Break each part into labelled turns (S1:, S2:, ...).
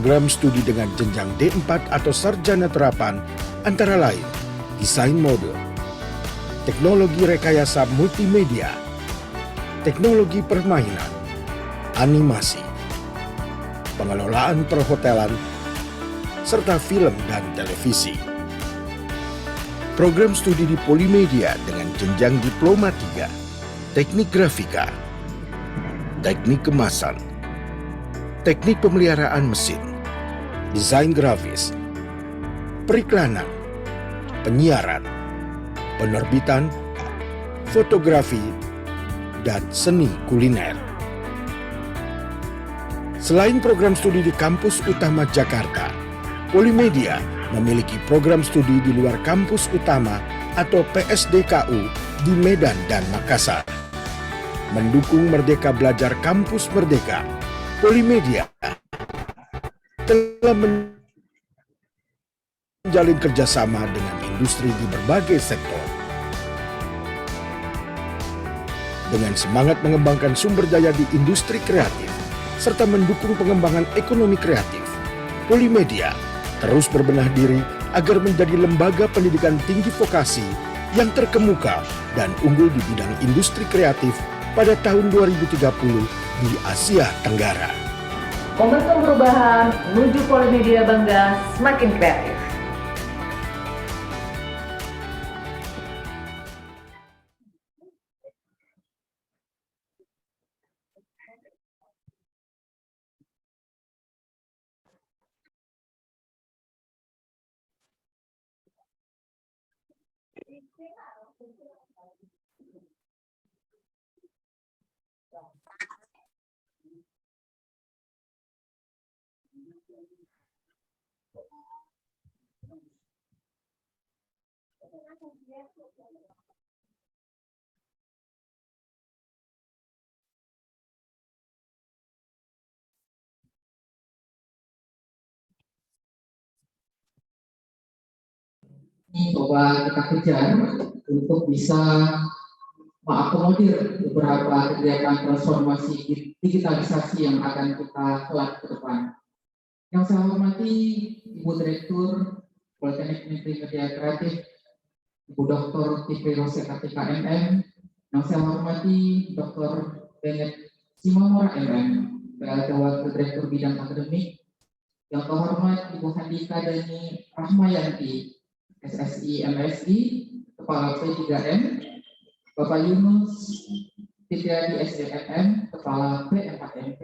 S1: program studi dengan jenjang D4 atau sarjana terapan antara lain desain mode, teknologi rekayasa multimedia, teknologi permainan, animasi, pengelolaan perhotelan, serta film dan televisi. Program studi di Polimedia dengan jenjang Diploma 3, Teknik Grafika, Teknik Kemasan, Teknik Pemeliharaan Mesin, Desain Grafis, Periklanan, Penyiaran, Penerbitan, Fotografi, dan Seni Kuliner. Selain program studi di kampus utama Jakarta, Polimedia memiliki program studi di luar kampus utama atau PSDKU di Medan dan Makassar. Mendukung Merdeka Belajar Kampus Merdeka, Polimedia telah menjalin kerjasama dengan industri di berbagai sektor. Dengan semangat mengembangkan sumber daya di industri kreatif, serta mendukung pengembangan ekonomi kreatif, Polimedia terus berbenah diri agar menjadi lembaga pendidikan tinggi vokasi yang terkemuka dan unggul di bidang industri kreatif pada tahun 2030 di Asia Tenggara.
S2: Momentum perubahan menuju Polimedia bangga semakin kreatif.
S3: Coba kita kejar untuk bisa mengakomodir beberapa kegiatan transformasi digitalisasi yang akan kita kelak ke depan. Yang saya hormati Ibu Direktur Politeknik Negeri Media Kreatif, Ibu Dr. Tipi Rosekatika MM, yang saya hormati Dr. Bennett Simamora MM, PLT Wakil Direktur Bidang Akademik, yang terhormat Ibu Handika Dani Rahmayanti, SSI MSI, Kepala P3M, Bapak Yunus Fitriadi SDMM, Kepala P4MP,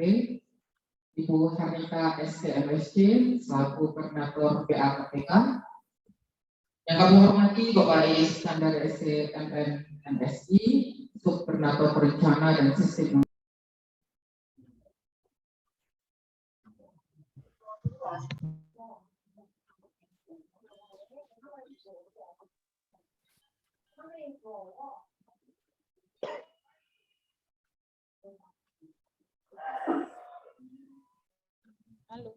S3: Ibu Harnika STMSC, selaku Koordinator BAKPK, yang kami hormati Bapak Iskandar STMM MSI, Subkoordinator Perencana dan Sistem.
S4: Halo.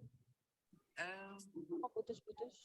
S4: Kok putus-putus?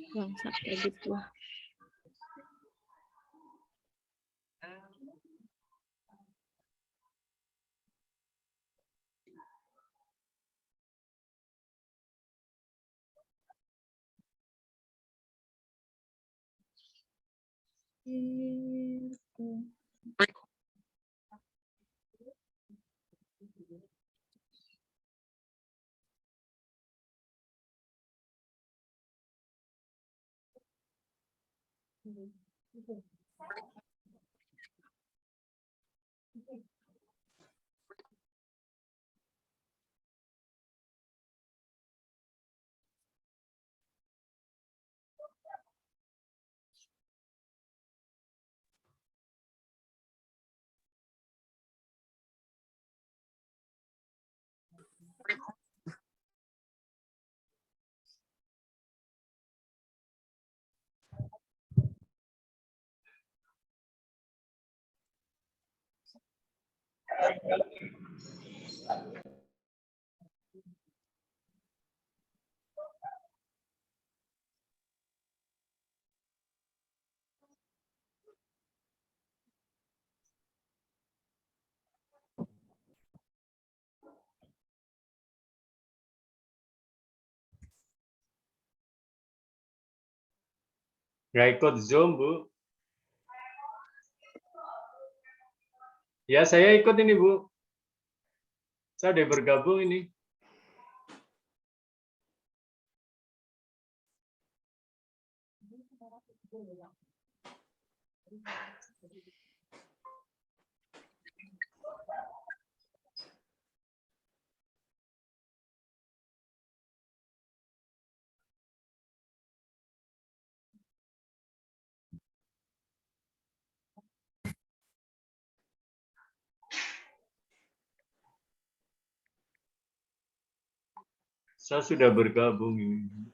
S4: Bangsat kayak gitu.
S5: Nggak ikut Zoom, Bu. Ya, saya ikut ini, Bu. Saya udah bergabung ini. Saya sudah bergabung ini.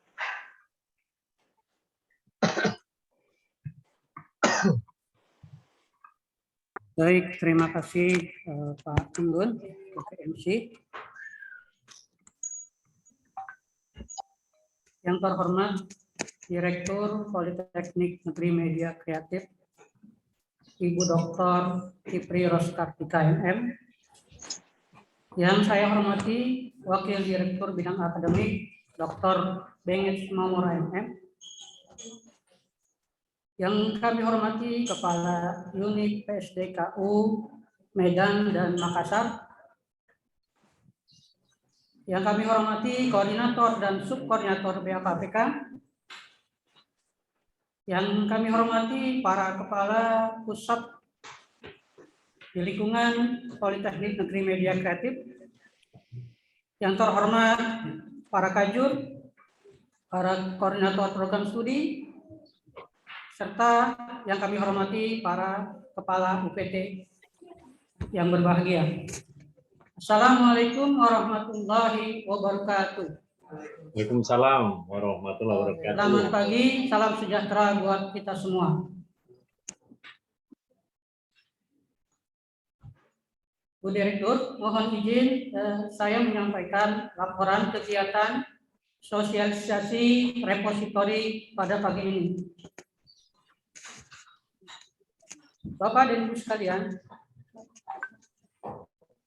S6: Baik, terima kasih Pak Unggun, MC. Yang terhormat Direktur Politeknik Negeri Media Kreatif, Ibu Dr. Kipri Roskartika MM. Yang saya hormati Wakil Direktur Bidang Akademik, Dr. Bengis Mamora MM. Yang kami hormati Kepala Unit PSDKU Medan dan Makassar. Yang kami hormati Koordinator dan Subkoordinator BAKPK. Yang kami hormati para Kepala Pusat di lingkungan Politeknik Negeri Media Kreatif. Yang terhormat para Kajur, para Koordinator Program Studi, serta yang kami hormati para Kepala UPT yang berbahagia. Assalamualaikum warahmatullahi wabarakatuh.
S5: Waalaikumsalam warahmatullahi wabarakatuh.
S6: Selamat pagi, salam sejahtera buat kita semua. Bu Direktur, mohon izin saya menyampaikan laporan kegiatan sosialisasi repositori pada pagi ini. Bapak dan Ibu sekalian,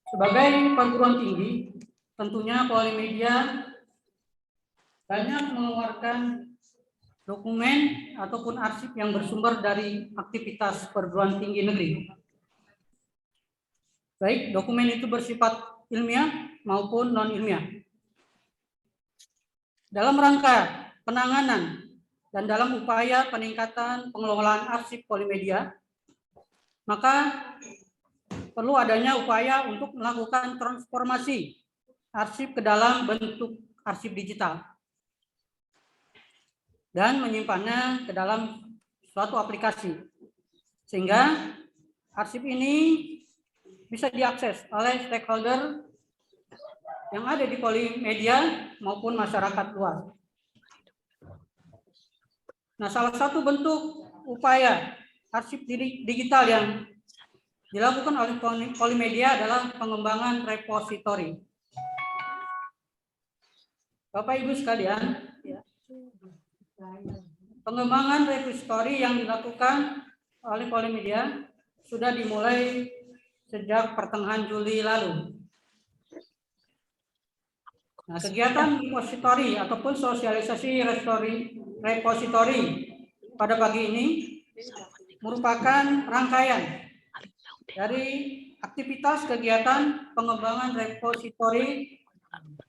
S6: sebagai perguruan tinggi, tentunya Polimedia banyak mengeluarkan dokumen ataupun arsip yang bersumber dari aktivitas perguruan tinggi negeri. Baik, dokumen itu bersifat ilmiah maupun non-ilmiah. Dalam rangka penanganan dan dalam upaya peningkatan pengelolaan arsip Polimedia, maka perlu adanya upaya untuk melakukan transformasi arsip ke dalam bentuk arsip digital dan menyimpannya ke dalam suatu aplikasi, sehingga arsip ini bisa diakses oleh stakeholder yang ada di Polimedia maupun masyarakat luas. Nah, salah satu bentuk upaya arsip digital yang dilakukan oleh Polimedia adalah pengembangan repositori. Bapak Ibu sekalian, pengembangan repositori yang dilakukan oleh Polimedia sudah dimulai sejak pertengahan Juli lalu. Nah, kegiatan repositori ataupun sosialisasi repositori pada pagi ini merupakan rangkaian dari aktivitas kegiatan pengembangan repositori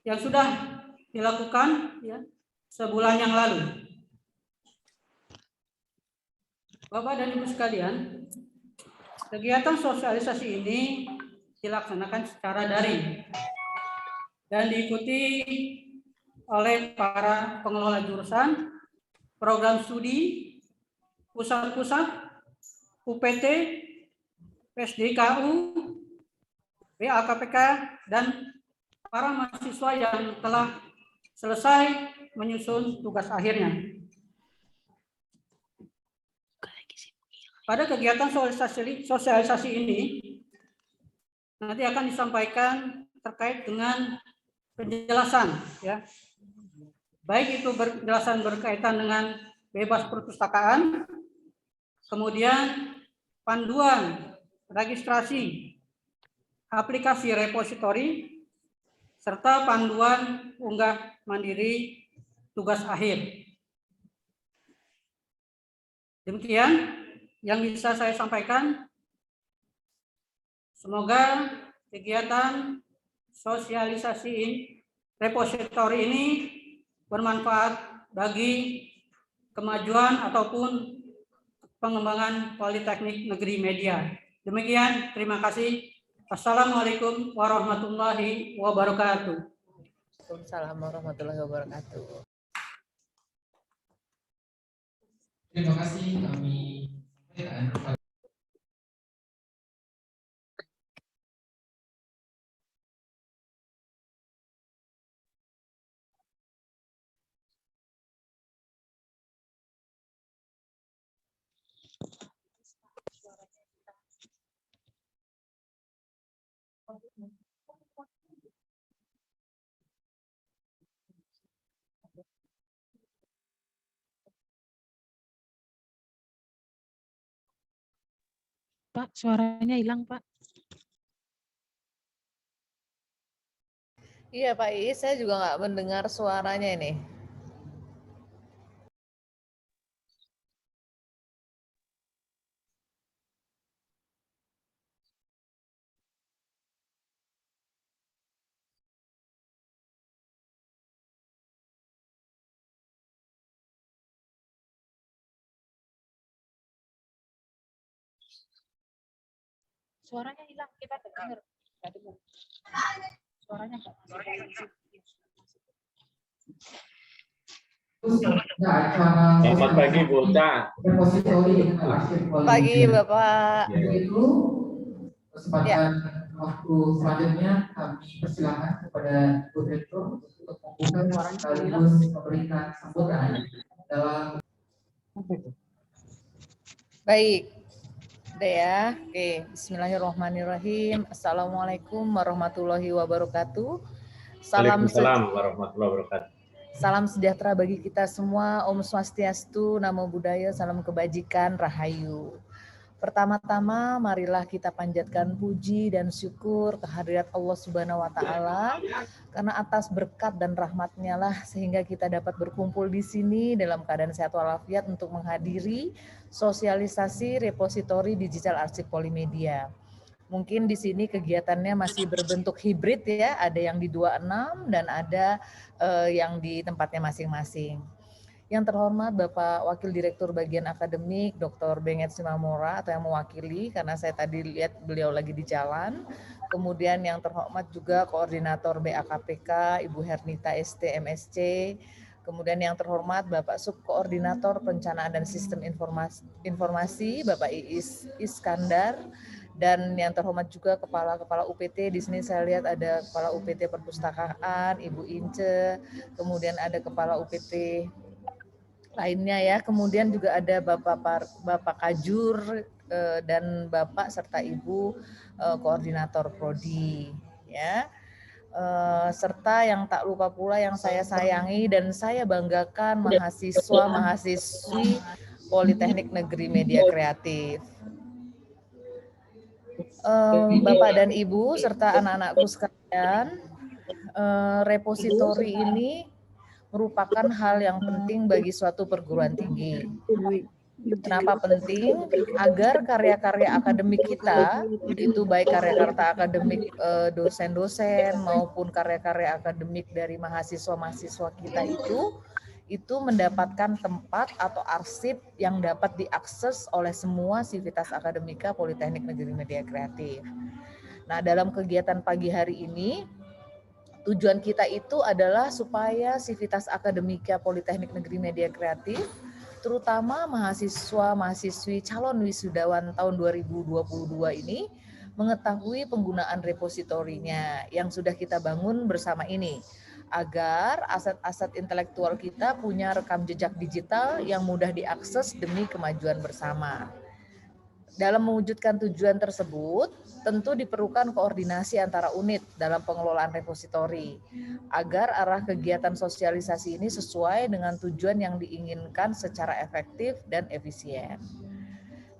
S6: yang sudah dilakukan sebulan yang lalu. Bapak dan Ibu sekalian, kegiatan sosialisasi ini dilaksanakan secara daring dan diikuti oleh para pengelola jurusan, program studi, pusat-pusat, UPT, PSDKU, BAKPK, dan para mahasiswa yang telah selesai menyusun tugas akhirnya. Pada kegiatan sosialisasi ini, nanti akan disampaikan terkait dengan penjelasan, ya, baik itu penjelasan berkaitan dengan bebas perpustakaan, kemudian panduan registrasi aplikasi repositori, serta panduan unggah mandiri tugas akhir. Demikian yang bisa saya sampaikan. Semoga kegiatan sosialisasi repositori ini bermanfaat bagi kemajuan ataupun pengembangan Politeknik Negeri Media. Demikian, terima kasih. Assalamualaikum warahmatullahi wabarakatuh.
S7: Waalaikumsalam warahmatullahi wabarakatuh.
S3: Terima kasih kami sampaikan.
S8: Pak, suaranya hilang, Pak.
S7: Iya Pak Iis, saya juga nggak mendengar suaranya ini.
S8: Suaranya hilang, kita dengar. Nggak dengar. Suaranya nggak masuk.
S5: Selamat pagi, Bunda.
S7: Pagi Bapak.
S3: Itu kesempatan waktu selanjutnya kami persilakan kepada Bu Direktur untuk membuka sekaligus memberikan sambutan dalam.
S7: Baik. Udah ya. Oke, bismillahirrahmanirrahim. Assalamualaikum warahmatullahi wabarakatuh.
S5: Waalaikumsalam warahmatullahi wabarakatuh.
S7: Salam sejahtera bagi kita semua. Om Swastiastu, Namo Buddhaya, salam kebajikan, Rahayu. Pertama-tama, marilah kita panjatkan puji dan syukur kehadirat Allah Subhanahu wa Ta'ala, karena atas berkat dan rahmat-Nya lah sehingga kita dapat berkumpul di sini dalam keadaan sehat walafiat untuk menghadiri sosialisasi repositori digital arsip Polimedia. Mungkin di sini kegiatannya masih berbentuk hibrid ya, ada yang di 26 dan ada yang di tempatnya masing-masing. Yang terhormat Bapak Wakil Direktur Bagian Akademik Dr. Benget Simamora atau yang mewakili karena saya tadi lihat beliau lagi di jalan. Kemudian yang terhormat juga Koordinator BAKPK Ibu Hernita ST MSC. Kemudian yang terhormat Bapak Subkoordinator Perencanaan dan Sistem Informasi Bapak Iis Iskandar. Dan yang terhormat juga kepala-kepala UPT, di sini saya lihat ada kepala UPT Perpustakaan Ibu Ince, kemudian ada kepala UPT lainnya ya, kemudian juga ada Bapak Kajur dan Bapak serta Ibu koordinator prodi ya, serta yang tak lupa pula yang saya sayangi dan saya banggakan mahasiswa-mahasiswi Politeknik Negeri Media Kreatif. Bapak dan Ibu serta anak-anakku sekalian, repositori ini merupakan hal yang penting bagi suatu perguruan tinggi. Kenapa penting? Agar karya-karya akademik kita, itu baik karya-karya akademik dosen-dosen maupun karya-karya akademik dari mahasiswa-mahasiswa kita itu mendapatkan tempat atau arsip yang dapat diakses oleh semua sivitas akademika Politeknik Negeri Media Kreatif. Nah, dalam kegiatan pagi hari ini, tujuan kita itu adalah supaya sivitas akademika Politeknik Negeri Media Kreatif, terutama mahasiswa-mahasiswi calon wisudawan tahun 2022 ini, mengetahui penggunaan repositorinya yang sudah kita bangun bersama ini, agar aset-aset intelektual kita punya rekam jejak digital yang mudah diakses demi kemajuan bersama. Dalam mewujudkan tujuan tersebut, tentu diperlukan koordinasi antara unit dalam pengelolaan repositori, agar arah kegiatan sosialisasi ini sesuai dengan tujuan yang diinginkan secara efektif dan efisien.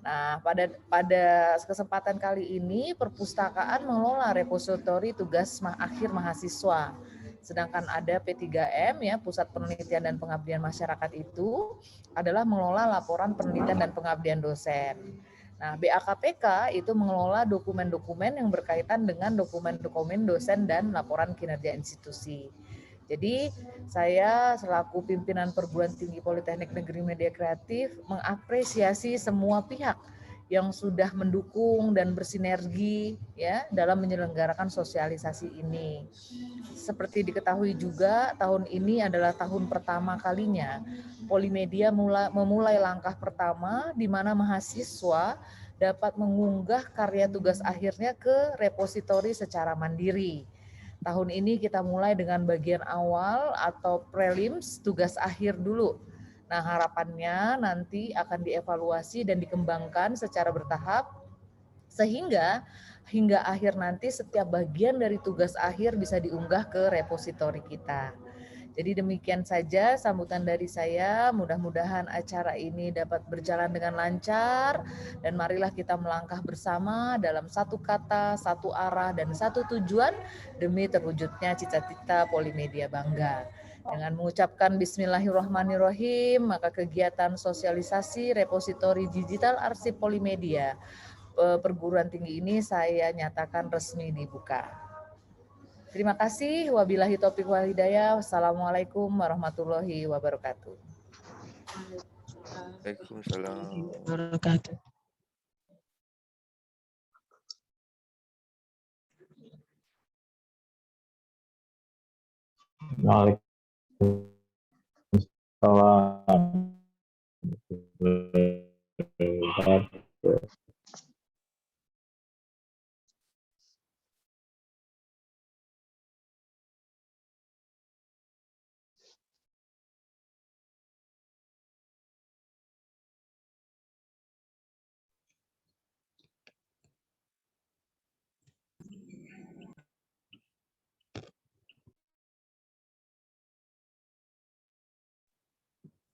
S7: Nah, pada kesempatan kali ini, perpustakaan mengelola repositori tugas akhir mahasiswa. Sedangkan ada P3M, ya, Pusat Penelitian dan Pengabdian Masyarakat itu adalah mengelola laporan penelitian dan pengabdian dosen. Nah, BAKPK itu mengelola dokumen-dokumen yang berkaitan dengan dokumen-dokumen dosen dan laporan kinerja institusi. Jadi saya selaku pimpinan Perguruan Tinggi Politeknik Negeri Media Kreatif mengapresiasi semua pihak yang sudah mendukung dan bersinergi ya dalam menyelenggarakan sosialisasi ini. Seperti diketahui juga, tahun ini adalah tahun pertama kalinya Polimedia memulai langkah pertama di mana mahasiswa dapat mengunggah karya tugas akhirnya ke repositori secara mandiri. Tahun ini kita mulai dengan bagian awal atau prelims tugas akhir dulu. Nah, harapannya nanti akan dievaluasi dan dikembangkan secara bertahap sehingga hingga akhir nanti setiap bagian dari tugas akhir bisa diunggah ke repositori kita. Jadi demikian saja sambutan dari saya, mudah-mudahan acara ini dapat berjalan dengan lancar dan marilah kita melangkah bersama dalam satu kata, satu arah, dan satu tujuan demi terwujudnya cita-cita Polimedia Bangga. Dengan mengucapkan Bismillahirrahmanirrahim, maka kegiatan sosialisasi repositori digital arsip Polimedia Perguruan Tinggi ini saya nyatakan resmi dibuka. Terima kasih. Wabillahi taufiq wal hidayah. Wassalamualaikum warahmatullahi wabarakatuh.
S9: Waalaikumsalam.
S4: Wabarakatuh.
S10: Waalaikumsalam.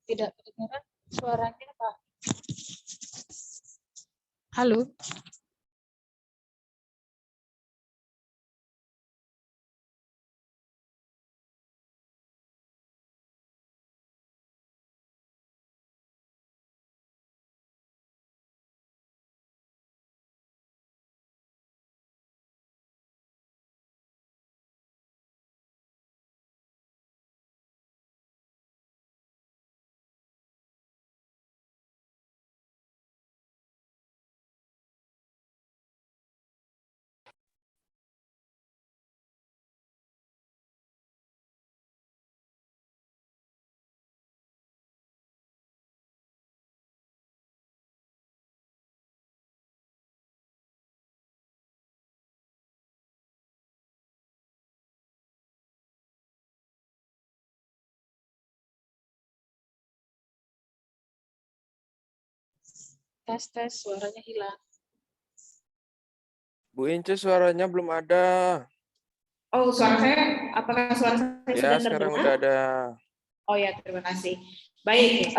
S8: Tidak kedengaran suaranya, Pak. Halo. Tes, suaranya hilang.
S9: Bu Ince suaranya belum ada.
S8: Oh, suara saya, apakah suara saya
S9: Ya,
S8: sudah
S9: sekarang
S8: terdengar?
S9: udah ada.
S8: Oh ya, terima kasih. Baik,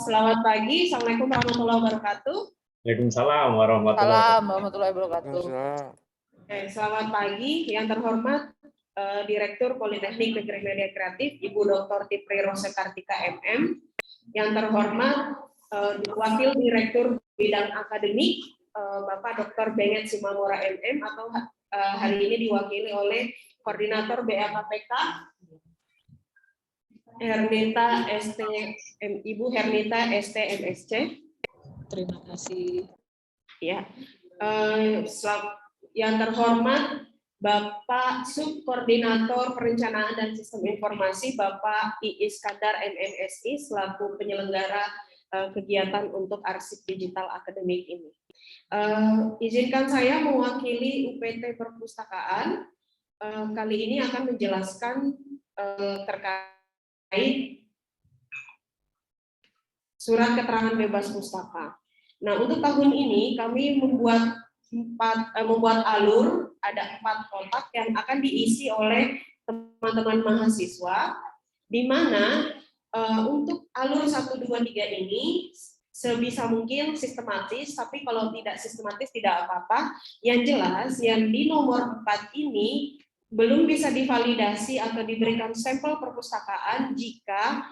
S8: selamat pagi. Assalamualaikum warahmatullahi wabarakatuh.
S10: Waalaikumsalam warahmatullahi wabarakatuh.
S8: Oke, selamat pagi. Yang terhormat Direktur Politeknik Negeri Media Kreatif, Ibu Dr. Tipri Rosekartika MM. Yang terhormat Wakil Direktur Bidang Akademik, Bapak Dr. Benget Simamora MM, atau hari ini diwakili oleh Koordinator BAKPK, Hernita ST, Ibu Hernita ST MSC.
S7: Terima kasih.
S8: Ya, yang terhormat Bapak Subkoordinator Perencanaan dan Sistem Informasi Bapak Iis Kadar MMSI selaku penyelenggara kegiatan untuk arsip digital akademik ini. Izinkan saya mewakili UPT Perpustakaan kali ini akan menjelaskan terkait surat keterangan bebas pustaka. Nah, untuk tahun ini kami membuat alur, ada 4 kotak yang akan diisi oleh teman-teman mahasiswa, di mana untuk alur 1, 2, 3 ini sebisa mungkin sistematis, tapi kalau tidak sistematis tidak apa-apa. Yang jelas, yang di nomor 4 ini belum bisa divalidasi atau diberikan sampel perpustakaan jika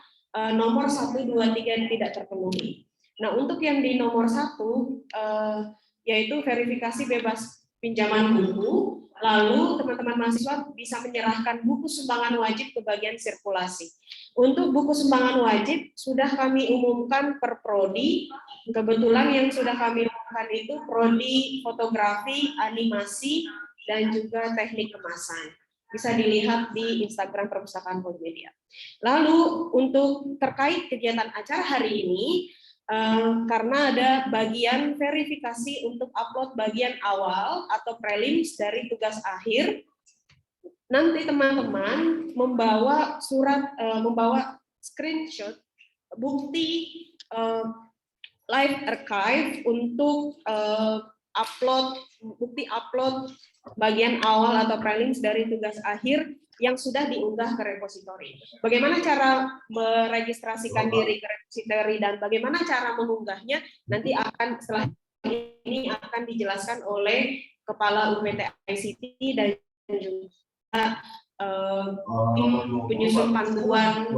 S8: nomor 1, 2, 3 tidak terpenuhi. Nah, untuk yang di nomor 1, yaitu verifikasi bebas pinjaman buku, lalu teman-teman mahasiswa bisa menyerahkan buku sumbangan wajib ke bagian sirkulasi. Untuk buku sumbangan wajib sudah kami umumkan per prodi. Kebetulan yang sudah kami umumkan itu prodi fotografi, animasi, dan juga teknik kemasan. Bisa dilihat di Instagram Perpustakaan Polimedia. Lalu untuk terkait kegiatan acara hari ini, karena ada bagian verifikasi untuk upload bagian awal atau prelims dari tugas akhir, nanti teman-teman membawa membawa screenshot bukti live archive untuk bukti upload bagian awal atau prelims dari tugas akhir yang sudah diunggah ke repositori. Bagaimana cara meregistrasikan diri ke repositori dan bagaimana cara mengunggahnya nanti akan setelah ini akan dijelaskan oleh Kepala UPT ICT dan juga tim penyusun panduan.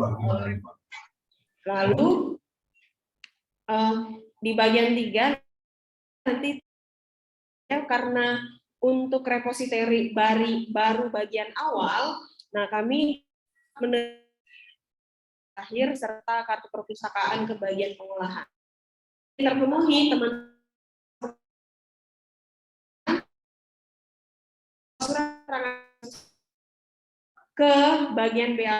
S8: Lalu di bagian 3 nanti karena untuk repositori baru bagian awal, nah kami akhir serta kartu perpustakaan ke bagian pengolahan. Terpenuhi teman ke bagian BA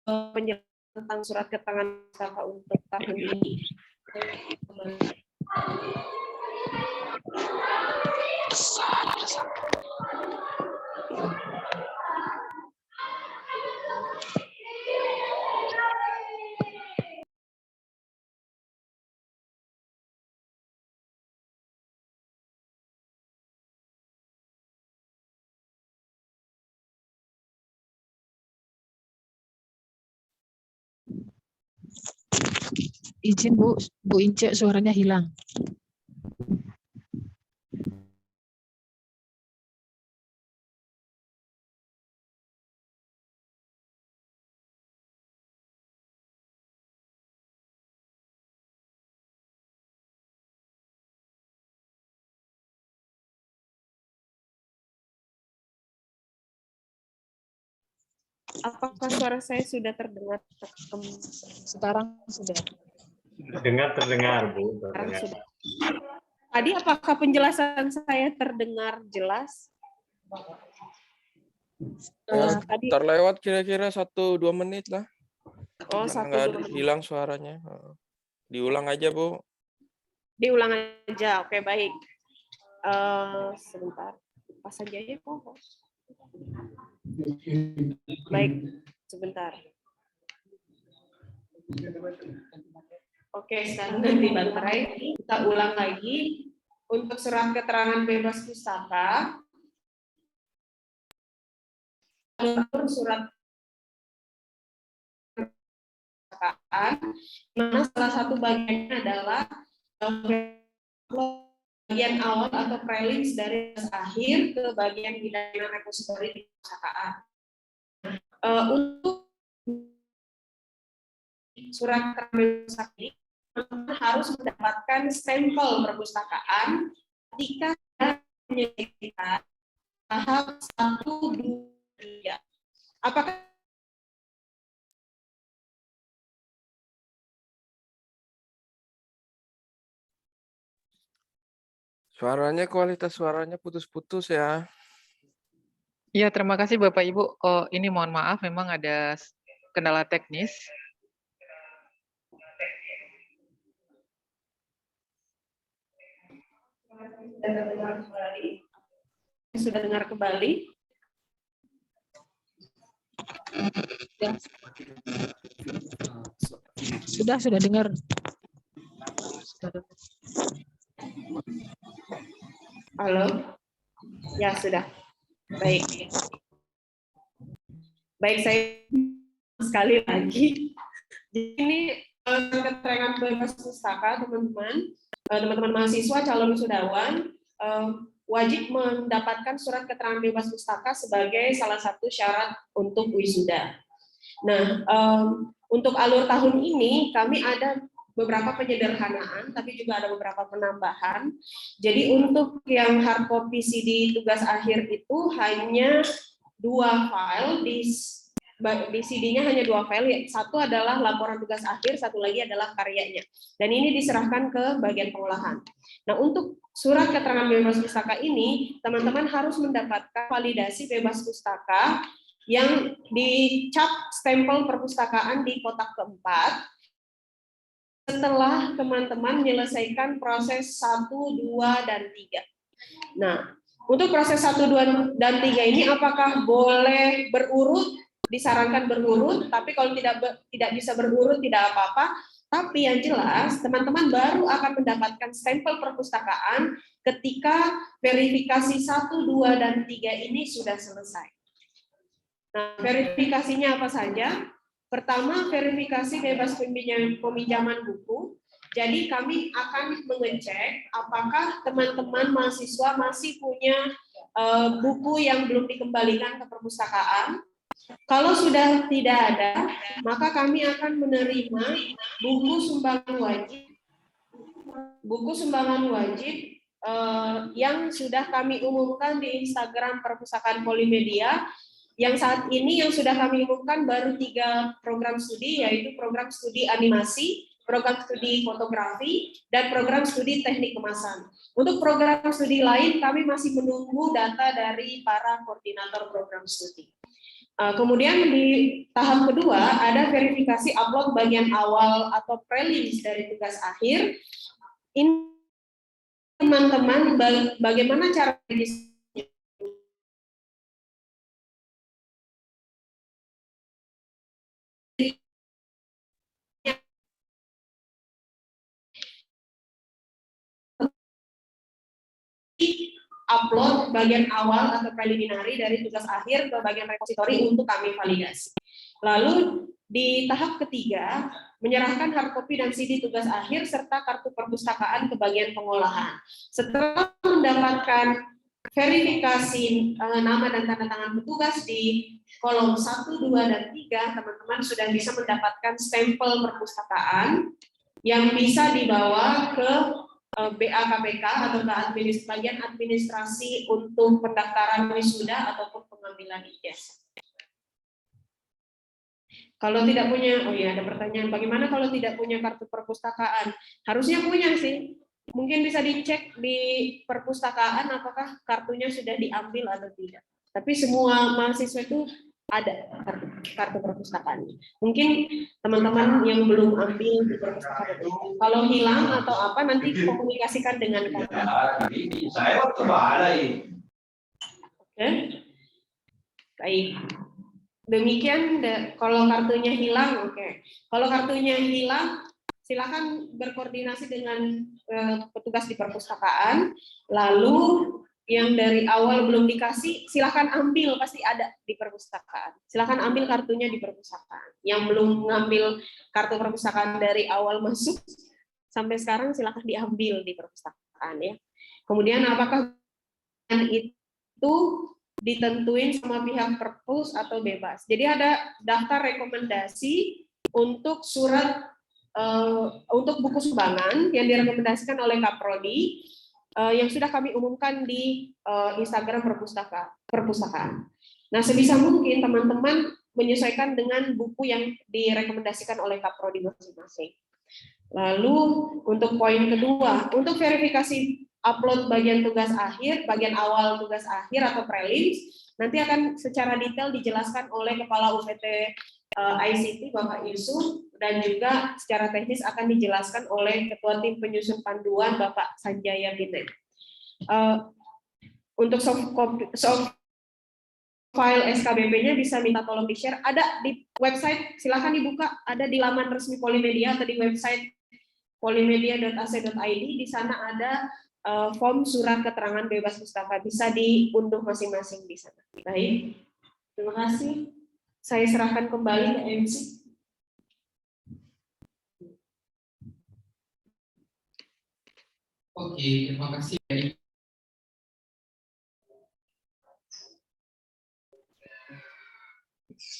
S8: penjelasan tentang surat keterangan pustaka untuk tahun ini.
S11: Izin Bu Ince, suaranya hilang.
S8: Apakah suara saya sudah terdengar?
S11: Sekarang sudah.
S5: Terdengar, Bu. Terdengar.
S8: Tadi apakah penjelasan saya terdengar jelas?
S9: Tadi terlewat kira-kira 1-2 menit lah.
S8: Oh,
S9: Nggak hilang suaranya. Diulang aja, Bu.
S8: Diulang aja, oke baik. Sebentar, pas saja ya kok. Baik, sebentar. Oke, sekarang ganti baterai. Kita ulang lagi. Untuk surat keterangan bebas pustaka, surat pustakaan, mana salah satu bagiannya adalah bagian awal atau prelims dari akhir ke bagian pidana repositori di perpustakaan. Untuk surat keterangan pustaka ini harus mendapatkan stempel perpustakaan ketika menyelesaikan tahap 1, 2, 3. Apakah
S9: Suaranya, kualitas suaranya putus-putus ya.
S11: Iya, terima kasih Bapak Ibu. Oh, ini mohon maaf, memang ada kendala teknis.
S8: sudah dengar kembali?
S11: Sudah dengar.
S8: Halo? Ya, sudah. Baik. Baik, saya sekali lagi. Jadi ini keterangan bebas pustaka, teman-teman. Teman-teman mahasiswa calon wisudawan wajib mendapatkan surat keterangan bebas pustaka sebagai salah satu syarat untuk wisuda. Nah, untuk alur tahun ini kami ada beberapa penyederhanaan, tapi juga ada beberapa penambahan. Jadi untuk yang hard copy CD tugas akhir itu hanya 2 file, di CD-nya hanya 2 file, satu adalah laporan tugas akhir, satu lagi adalah karyanya. Dan ini diserahkan ke bagian pengolahan. Nah, untuk surat keterangan bebas pustaka ini, teman-teman harus mendapatkan validasi bebas pustaka yang dicap stempel perpustakaan di kotak keempat, setelah teman-teman menyelesaikan proses 1, 2, dan 3. Nah, untuk proses 1, 2, dan 3 ini apakah boleh berurut? Disarankan berurut, tapi kalau tidak bisa berurut tidak apa-apa. Tapi yang jelas, teman-teman baru akan mendapatkan stempel perpustakaan ketika verifikasi 1, 2, dan 3 ini sudah selesai. Nah, verifikasinya apa saja? Pertama, verifikasi bebas peminjaman buku. Jadi kami akan mengecek apakah teman-teman mahasiswa masih punya buku yang belum dikembalikan ke perpustakaan. Kalau sudah tidak ada, maka kami akan menerima buku sumbangan wajib yang sudah kami umumkan di Instagram Perpustakaan Polimedia. Yang saat ini yang sudah kami umumkan baru 3 program studi, yaitu program studi animasi, program studi fotografi, dan program studi teknik kemasan. Untuk program studi lain, kami masih menunggu data dari para koordinator program studi. Kemudian di tahap kedua, ada verifikasi upload bagian awal atau prelims dari tugas akhir. Ini teman-teman, bagaimana cara upload bagian awal atau preliminary dari tugas akhir ke bagian repositori untuk kami validasi. Lalu di tahap ketiga, menyerahkan hard copy dan CD tugas akhir serta kartu perpustakaan ke bagian pengolahan. Setelah mendapatkan verifikasi nama dan tanda tangan petugas di kolom 1, 2, dan 3, teman-teman sudah bisa mendapatkan stempel perpustakaan yang bisa dibawa ke BAKPK atau ke bagian administrasi untuk pendaftaran wisuda ataupun pengambilan ijazah. Kalau tidak punya, oh ya ada pertanyaan, bagaimana kalau tidak punya kartu perpustakaan? Harusnya punya sih. Mungkin bisa dicek di perpustakaan apakah kartunya sudah diambil atau tidak. Tapi semua mahasiswa itu ada kartu perpustakaan. Mungkin teman-teman yang belum ambil di perpustakaan. Kalau hilang atau apa nanti komunikasikan dengan kami. Oke. Baik. Demikian kalau kartunya hilang, oke. Kalau kartunya hilang, silakan berkoordinasi dengan petugas di perpustakaan. Lalu yang dari awal belum dikasih, silakan ambil, pasti ada di perpustakaan. Silakan ambil kartunya di perpustakaan. Yang belum ngambil kartu perpustakaan dari awal masuk sampai sekarang, silakan diambil di perpustakaan ya. Kemudian apakah itu ditentuin sama pihak perpus atau bebas? Jadi ada daftar rekomendasi untuk surat untuk buku sumbangan yang direkomendasikan oleh Kaprodi. yang sudah kami umumkan di Instagram perpustakaan. Nah, sebisa mungkin teman-teman menyesuaikan dengan buku yang direkomendasikan oleh Kaprodi masing-masing. Lalu untuk poin kedua, untuk verifikasi upload bagian tugas akhir, bagian awal tugas akhir atau prelims, nanti akan secara detail dijelaskan oleh Kepala UPT ICT Bapak Yusuf, dan juga secara teknis akan dijelaskan oleh Ketua Tim Penyusun Panduan Bapak Sanjaya Binet. Untuk soft file SKBP-nya bisa minta tolong di-share, ada di website, silahkan dibuka, ada di laman resmi Polimedia atau di website polimedia.ac.id. Di sana ada form surat keterangan bebas pustaka, bisa diunduh masing-masing di sana. Baik, terima kasih. Saya serahkan kembali ke MC.
S3: Oke, terima kasih.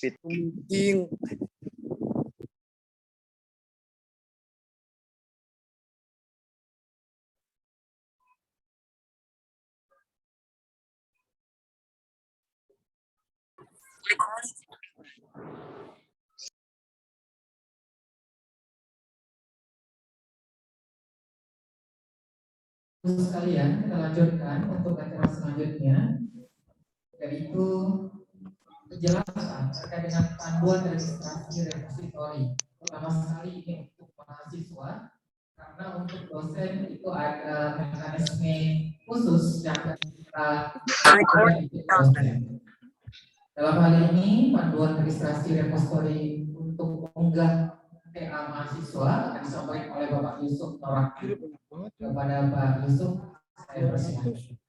S9: Pitching.
S3: Sekalian, kita lanjutkan untuk acara selanjutnya, yaitu penjelasan terkait dengan panduan registrasi repositori. Pertama sekali ini untuk mahasiswa, karena untuk dosen itu ada mekanisme khusus yang kita lakukan untuk dosen. Dalam hal ini, panduan registrasi repositori untuk mengunggah TA mahasiswa akan disampaikan oleh Bapak Yusuf Noraki. Kepada Pak Yusuf, saya persilakan.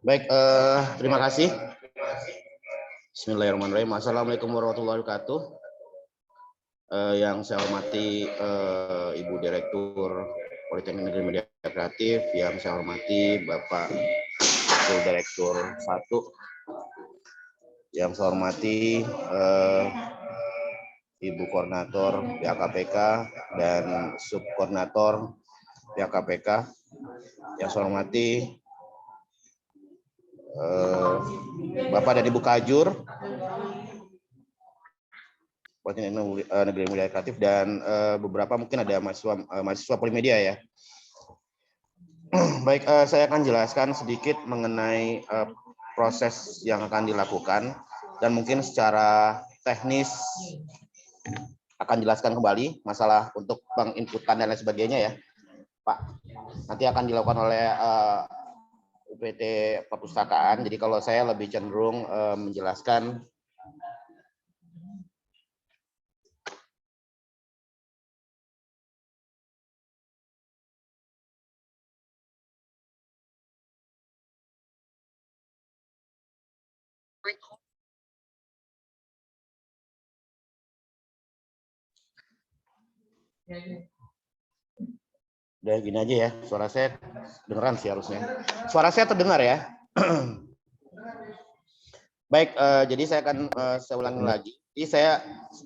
S12: Baik, terima kasih. Bismillahirrahmanirrahim. Assalamualaikum warahmatullahi wabarakatuh. Yang saya hormati Ibu Direktur Politeknik Negeri Media Kreatif, yang saya hormati Bapak Direktur 1, yang saya hormati Ibu Koordinator PHKPK dan Subkoordinator PHKPK, yang saya hormati Bapak dan Ibu Kajur Politeknik Negeri Media Kreatif, dan beberapa mungkin ada mahasiswa Polimedia ya. Baik, saya akan jelaskan sedikit mengenai proses yang akan dilakukan, dan mungkin secara teknis akan jelaskan kembali masalah untuk penginputan dan lain sebagainya ya, Pak. Nanti akan dilakukan oleh UPT Perpustakaan. Jadi kalau saya lebih cenderung menjelaskan udah gini aja ya, suara saya dengeran sih harusnya. Suara saya terdengar ya. Baik, jadi saya akan saya ulangi lagi. Jadi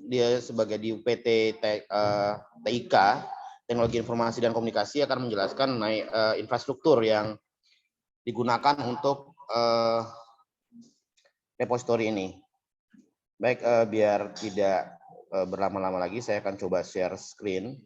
S12: dia sebagai di UPT TIK, Teknologi Informasi dan Komunikasi, akan menjelaskan mengenai infrastruktur yang digunakan untuk repositori ini. Baik, biar tidak berlama-lama lagi, saya akan coba share screen.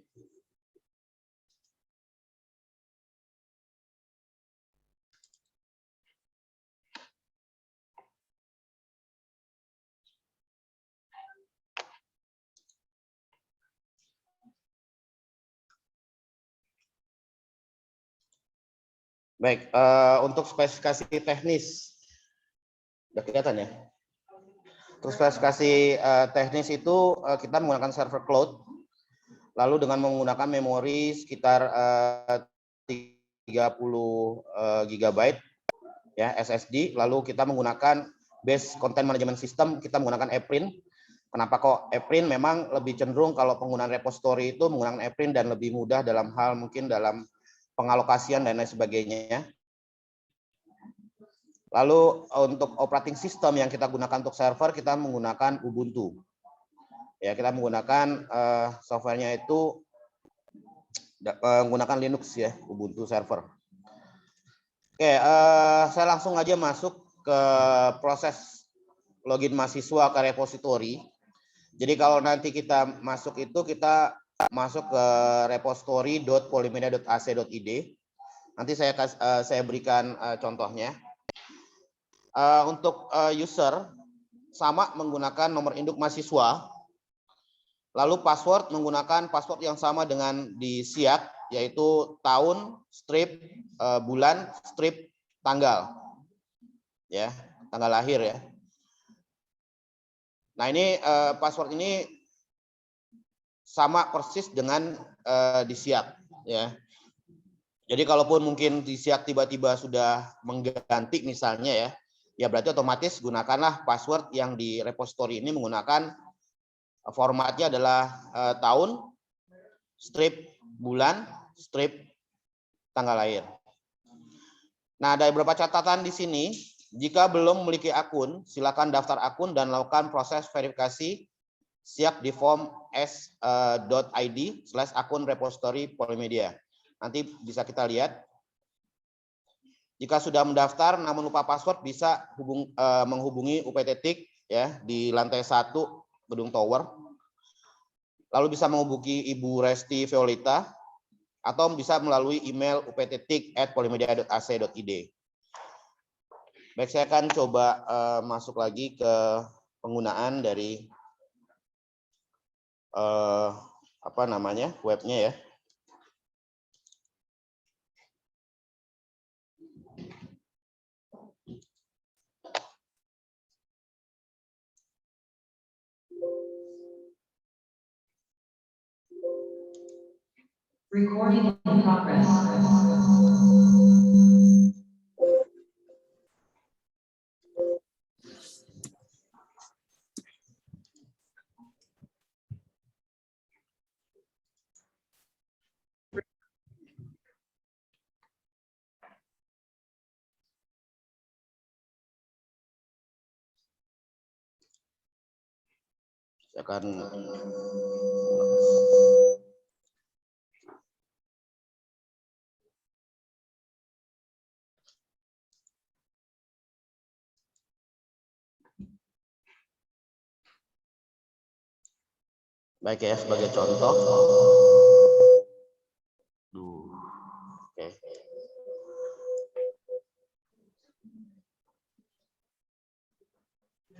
S12: Baik, untuk spesifikasi teknis, udah kelihatan ya? Untuk spesifikasi teknis itu kita menggunakan server cloud, lalu dengan menggunakan memori sekitar 30 GB ya SSD, lalu kita menggunakan base content management system, kita menggunakan Eprin. Kenapa kok Eprin? Memang lebih cenderung kalau penggunaan repository itu menggunakan Eprin dan lebih mudah dalam hal mungkin dalam pengalokasian dan lain sebagainya. Lalu untuk operating system yang kita gunakan untuk server, kita menggunakan Ubuntu. Ya, kita menggunakan softwarenya itu menggunakan Linux ya, Ubuntu server. Oke, saya langsung aja masuk ke proses login mahasiswa ke repository. Jadi kalau nanti kita masuk itu, kita masuk ke repository.polymedia.ac.id. Nanti saya berikan contohnya. Untuk user sama menggunakan nomor induk mahasiswa, lalu password menggunakan password yang sama dengan di SIAK, yaitu tahun strip bulan strip tanggal, ya tanggal lahir ya. Nah ini password ini sama persis dengan di SIAK ya. Jadi kalaupun mungkin di SIAK tiba-tiba sudah mengganti misalnya ya berarti otomatis gunakanlah password yang di repository ini menggunakan formatnya adalah tahun, strip, bulan, strip, tanggal lahir. Nah, ada beberapa catatan di sini. Jika belum memiliki akun, silakan daftar akun dan lakukan proses verifikasi SIAK di form s.id/akun repository Polymedia. Nanti bisa kita lihat. Jika sudah mendaftar namun lupa password, bisa menghubungi UPT ya di lantai 1 gedung tower. Lalu bisa menghubungi Ibu Resti Violeta atau bisa melalui email upt.polymedia.ac.id. Baik, saya akan coba masuk lagi ke penggunaan dari webnya ya.
S2: Recording in progress.
S12: Saya akan baik ya, sebagai contoh. Oke.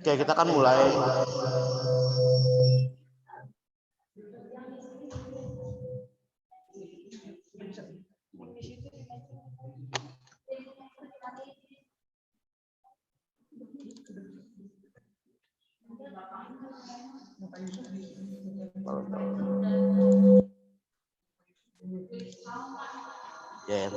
S12: Oke, kita akan mulai. Ya,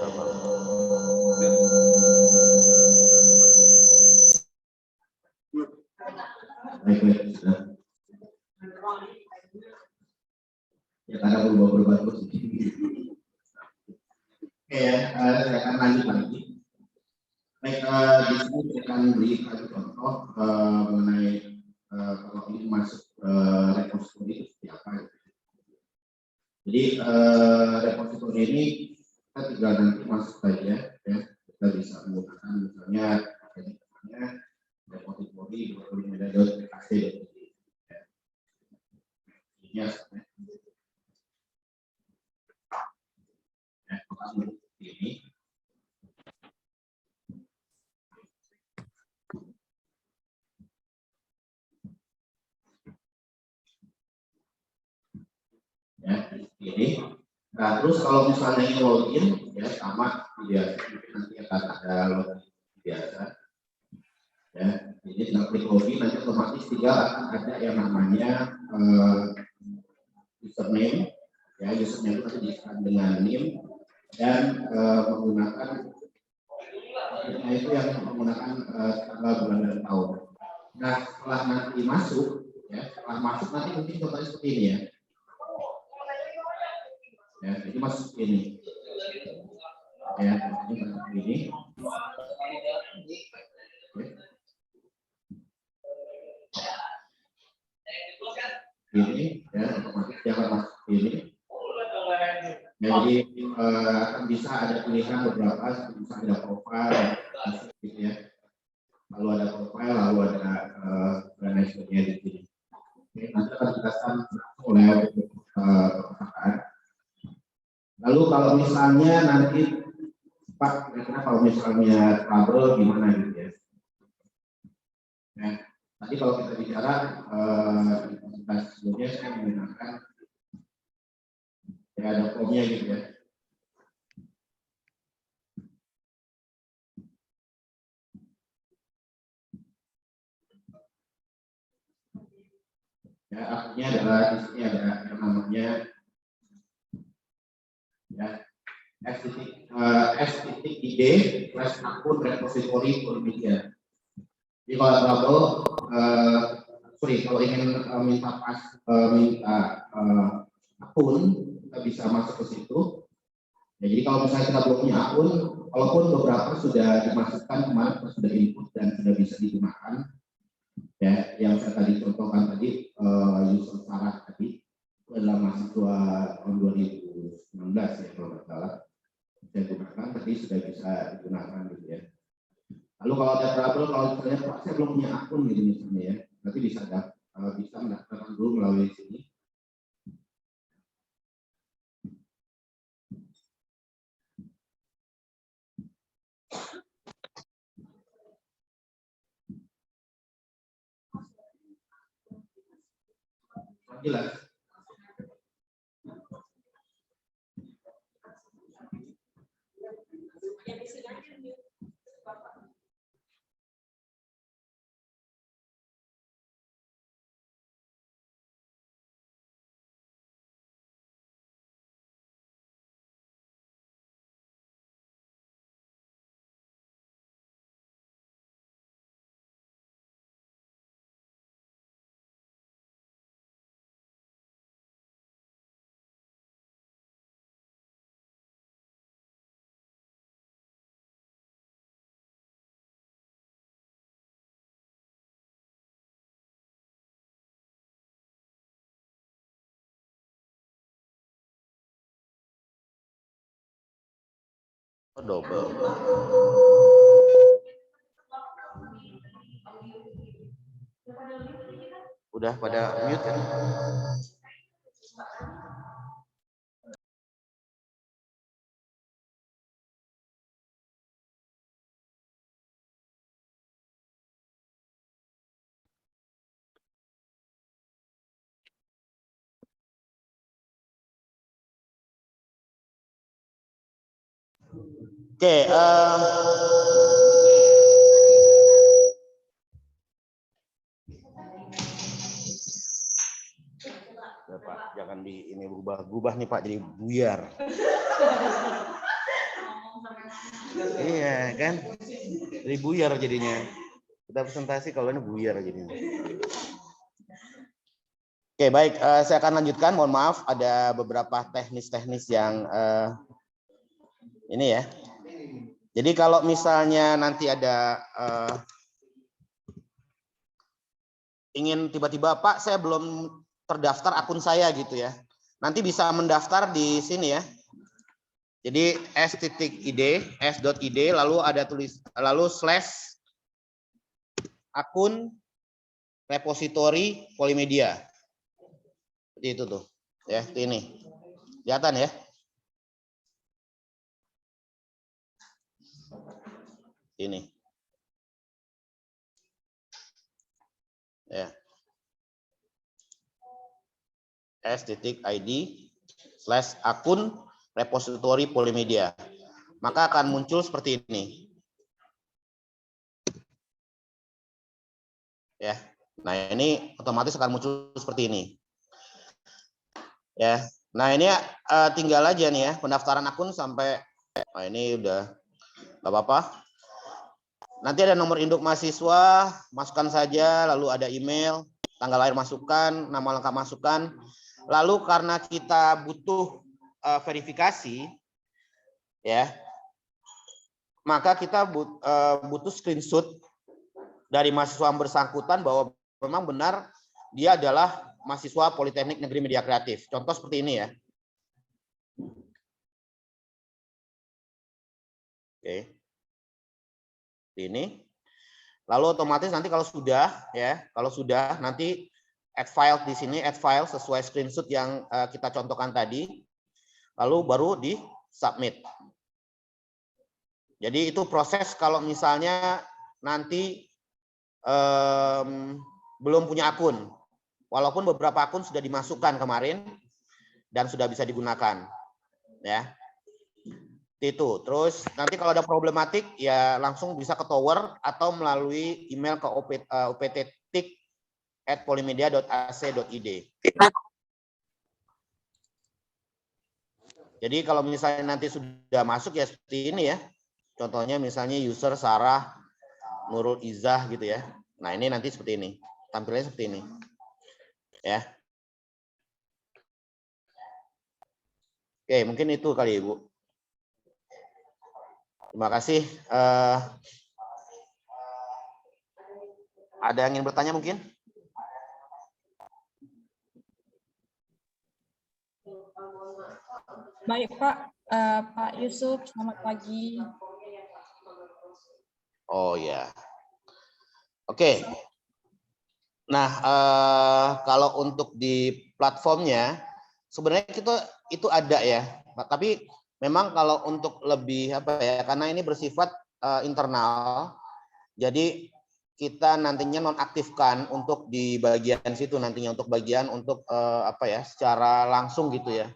S13: ya karena berubah-ubah terus. Oke ya, saya akan lanjut lagi. Baik, di sini saya akan beri contoh mengenai kalau ini masuk repository itu seperti apa. Jadi repository ini kita tinggal nanti masuk saja ya, kita bisa menggunakan misalnya repository polymedia.ac.id. Ini ini ya ini Nah, terus kalau misalnya ingin login, ya sama biasa, nanti akan ada login biasa. Ya, ini tinggal klik login, nanti otomatis tinggal akan ada yang namanya username. Ya, username itu nanti diisikan dengan name dan menggunakan itu yang menggunakan tanggal, bulan, dan tahun. Nah, setelah nanti masuk, ya, setelah masuk nanti mungkin contohnya seperti ini ya. Ya, jadi masuk ini. Ya, ini masuk ini. Ini, ya, otomatis dia akan masuk ini. Jadi akan bisa ada pilihan beberapa, bisa ada profile, gitu ya. Lalu ada profile, lalu ada dan lain sebagainya di sini. Oke, nanti akan dijelaskan oleh perpustakaan. Lalu kalau misalnya nanti Pak, kira-kira kalau misalnya trouble gimana gitu ya? Nah, tadi kalau kita bicara di presentasi sebelumnya saya menggunakan ya ada formnya gitu ya. Ya, artinya adalah di sini ada yang namanya ya s.id /akun repository Polimedia. Jadi kalau trouble, kalau ingin minta akun, kita bisa masuk ke situ. Ya, jadi kalau misalnya kita belum punya akun, walaupun beberapa sudah dimasukkan kemarin, sudah input dan sudah bisa digunakan. Ya, yang saya tadi contohkan tadi, user Sarah tadi itu adalah mahasiswa tahun 2019 ya kalau nggak salah. Saya gunakan, tadi sudah bisa digunakan gitu ya. Lalu kalau ada trouble, kalau misalnya Pak saya belum punya akun gitu misalnya ya, nanti bisa mendaftarkan dulu melalui sini. Jelas.
S12: Double. Udah pada mute kan? Oke, Pak, jangan di ini berubah nih Pak, jadi buyar. Iya kan, jadi buyar jadinya. Kita presentasi kalau ini buyar jadinya. Oke, baik, saya akan lanjutkan. Mohon maaf, ada beberapa teknis-teknis yang ini ya. Jadi kalau misalnya nanti ada ingin tiba-tiba Pak, saya belum terdaftar akun saya gitu ya. Nanti bisa mendaftar di sini ya. Jadi s.id lalu ada lalu / akun repository Polimedia. Seperti itu tuh. Ya, ini. Kelihatan ya? Ini. Ya. s.id /akun repositori Polimedia. Maka akan muncul seperti ini. Ya. Nah, ini otomatis akan muncul seperti ini. Ya. Nah, ini tinggal aja nih ya, pendaftaran akun sampai ini udah nggak apa-apa. Nanti ada nomor induk mahasiswa, masukkan saja, lalu ada email, tanggal lahir masukkan, nama lengkap masukkan. Lalu karena kita butuh verifikasi, ya, maka kita butuh screenshot dari mahasiswa yang bersangkutan bahwa memang benar dia adalah mahasiswa Politeknik Negeri Media Kreatif. Contoh seperti ini ya. Oke. Ini. Lalu otomatis nanti kalau sudah nanti add file di sini, add file sesuai screenshot yang kita contohkan tadi. Lalu baru di submit. Jadi itu proses kalau misalnya nanti belum punya akun. Walaupun beberapa akun sudah dimasukkan kemarin dan sudah bisa digunakan. Ya. Itu. Terus nanti kalau ada problematik ya langsung bisa ke tower atau melalui email ke upt@polimedia.ac.id. Jadi kalau misalnya nanti sudah masuk ya seperti ini ya. Contohnya misalnya user Sarah Nurul Izzah gitu ya. Nah, ini nanti seperti ini. Tampilnya seperti ini. Ya. Oke, mungkin itu kali Ibu. Terima kasih. Ada yang ingin bertanya mungkin?
S4: Baik Pak, Pak Yusuf, selamat pagi.
S12: Oh ya. Oke. Nah, kalau untuk di platformnya sebenarnya itu ada ya. Tapi memang kalau untuk lebih apa ya, karena ini bersifat internal, jadi kita nantinya nonaktifkan untuk di bagian situ nantinya untuk bagian untuk apa ya, secara langsung gitu ya.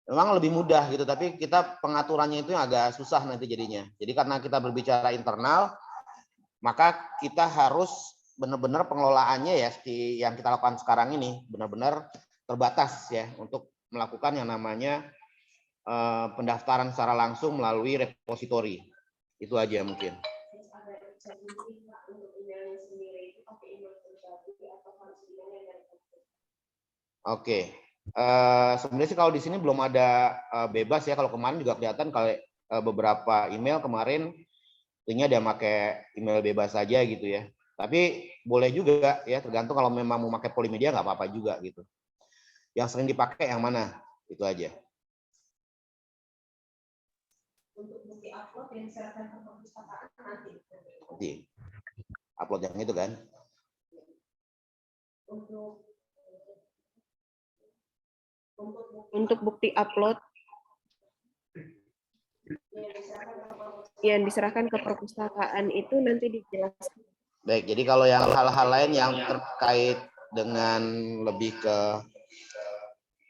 S12: Memang lebih mudah gitu, tapi kita pengaturannya itu yang agak susah nanti jadinya. Jadi karena kita berbicara internal, maka kita harus benar-benar pengelolaannya ya seperti yang kita lakukan sekarang ini benar-benar terbatas ya untuk melakukan yang namanya pendaftaran secara langsung melalui repositori. Itu aja mungkin. Oke. Sebenarnya sih kalau di sini belum ada bebas ya. Kalau kemarin juga kelihatan kalau beberapa email kemarin linknya dia pakai email bebas saja gitu ya. Tapi boleh juga ya, tergantung kalau memang mau pakai Polimedia nggak apa-apa juga gitu. Yang sering dipakai yang mana? Itu aja.
S8: Untuk bukti upload yang diserahkan ke perpustakaan nanti.
S12: Upload yang itu kan?
S8: Untuk bukti upload yang diserahkan ke perpustakaan itu nanti dijelaskan.
S12: Baik, jadi kalau yang hal-hal lain yang terkait dengan lebih ke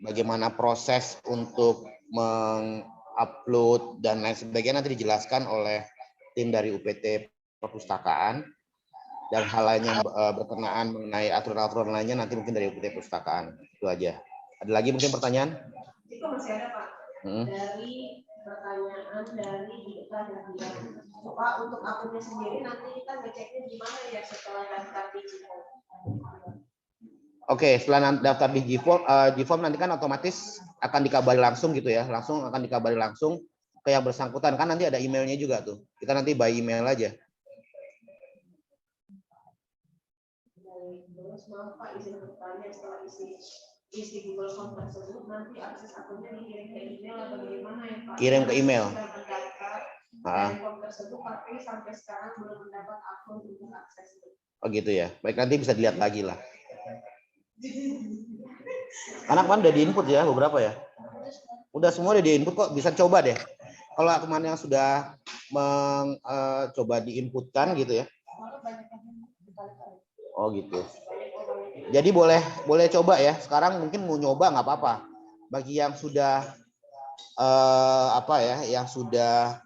S12: bagaimana proses untuk mengupload dan lain sebagainya nanti dijelaskan oleh tim dari UPT Perpustakaan, dan hal lain yang berkenaan mengenai aturan-aturan lainnya nanti mungkin dari UPT Perpustakaan. Itu aja. Ada lagi mungkin pertanyaan?
S8: Itu masih ada Pak. Dari pertanyaan dari Pak, untuk akunnya sendiri nanti kita ngeceknya gimana ya setelah daftar di GForm?
S12: Oke, setelah daftar di GForm nanti kan otomatis akan dikabari langsung gitu ya, langsung akan dikabari langsung ke yang bersangkutan, kan nanti ada emailnya juga tuh. Kita nanti by email aja.
S8: Terus maaf Pak, izin bertanya, setelah isi Google Form tersebut nanti akses akunnya dikirim ke email atau bagaimana ya Pak?
S12: Kirim ke email.
S8: Form tersebut tapi sampai sekarang belum mendapat akun untuk akses.
S12: Oh gitu ya. Baik, nanti bisa dilihat lagi lah. Anak kan udah diinput ya beberapa ya. Udah semua udah diinput kok, bisa coba deh. Kalau kemarin yang sudah coba diinputkan gitu ya. Oh gitu. Jadi boleh coba ya. Sekarang mungkin mau nyoba nggak apa-apa. bagi yang sudah yang sudah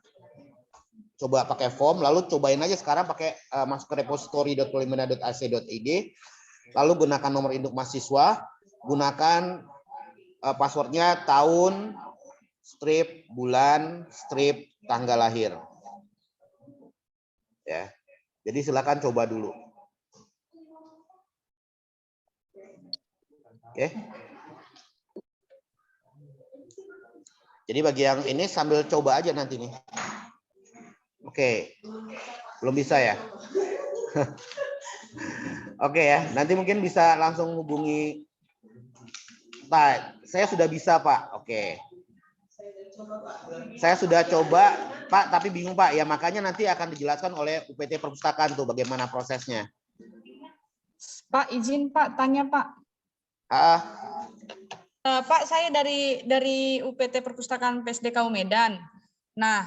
S12: coba pakai form, lalu cobain aja sekarang pakai masuk ke repository.polimedia.ac.id, lalu gunakan nomor induk mahasiswa, gunakan passwordnya tahun, strip, bulan, strip, tanggal lahir. Ya, jadi silakan coba dulu. Oke. Jadi bagi yang ini sambil coba aja nanti nih. Oke, belum bisa ya? Oke ya, nanti mungkin bisa langsung hubungi. Pak, saya sudah bisa Pak. Oke. Saya sudah coba Pak, tapi bingung Pak. Ya makanya nanti akan dijelaskan oleh UPT Perpustakaan tuh bagaimana prosesnya.
S4: Pak, izin Pak, tanya Pak. Pak, saya dari UPT Perpustakaan PSDKU Medan. Nah,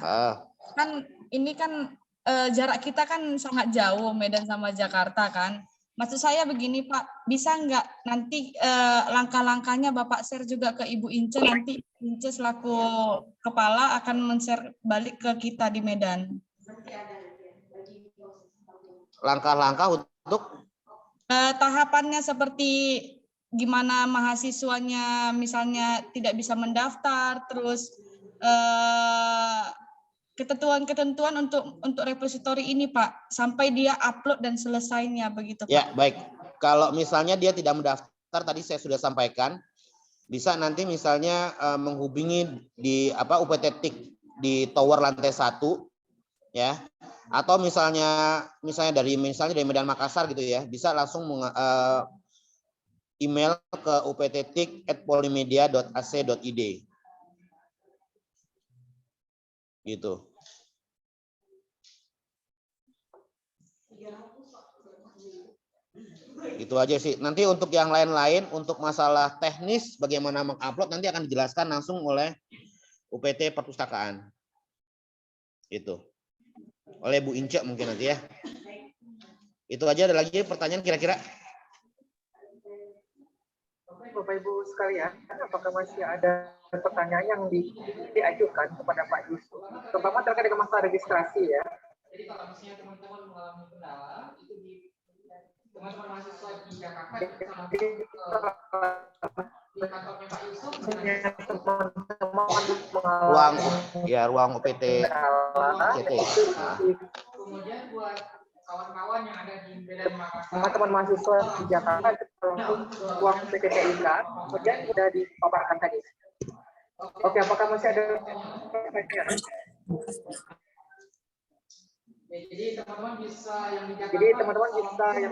S4: kan ini kan jarak kita kan sangat jauh, Medan sama Jakarta kan. Maksud saya begini Pak, bisa nggak nanti langkah-langkahnya Bapak share juga ke Ibu Ince, nanti Ince selaku kepala akan men-share balik ke kita di Medan.
S12: Langkah-langkah untuk?
S4: Tahapannya seperti gimana mahasiswanya misalnya tidak bisa mendaftar, terus ketentuan-ketentuan untuk repositori ini Pak, sampai dia upload dan selesainya begitu Pak.
S12: Ya baik, kalau misalnya dia tidak mendaftar, tadi saya sudah sampaikan, bisa nanti misalnya menghubungi di UPT TIK di tower lantai 1, ya, atau misalnya dari Medan Makassar gitu ya, bisa langsung email ke upttik@polimedia.ac.id. Gitu. Gitu aja sih. Nanti untuk yang lain-lain, untuk masalah teknis bagaimana mengupload nanti akan dijelaskan langsung oleh UPT Perpustakaan. Itu. Oleh Bu Ince mungkin nanti ya. Itu aja. Ada lagi pertanyaan kira-kira?
S14: Bapak Ibu sekalian, apakah masih ada pertanyaan yang diajukan kepada Pak Yusuf, terutama terkait dengan masalah registrasi ya?
S3: Jadi kalau misalnya teman-teman mengalami kendala, itu di teman-teman mahasiswa di Jakarta itu sama di kantornya Pak Yusuf,
S12: ruang UPT.
S3: Kemudian buat kawan-kawan yang ada di Medan Makassar,
S14: teman-teman mahasiswa di Jakarta itu langsung ruang PTTIK, kemudian sudah dipaparkan tadi. Oke, apakah masih ada pertanyaan?
S3: Jadi teman-teman bisa yang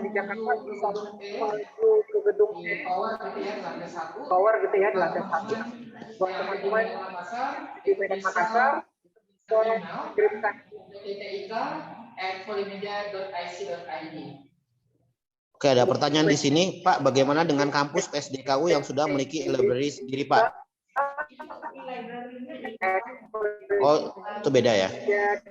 S3: di Jakarta
S14: bisa menuju ke gedung tower gitu ya di lantai 1. Buat teman-teman di Medan Makassar, kirimkan
S3: polimedia.ic.id.
S12: Oke, ada pertanyaan di sini, Pak. Bagaimana dengan kampus PSDKU yang sudah memiliki library sendiri, Pak? Oh, itu beda ya?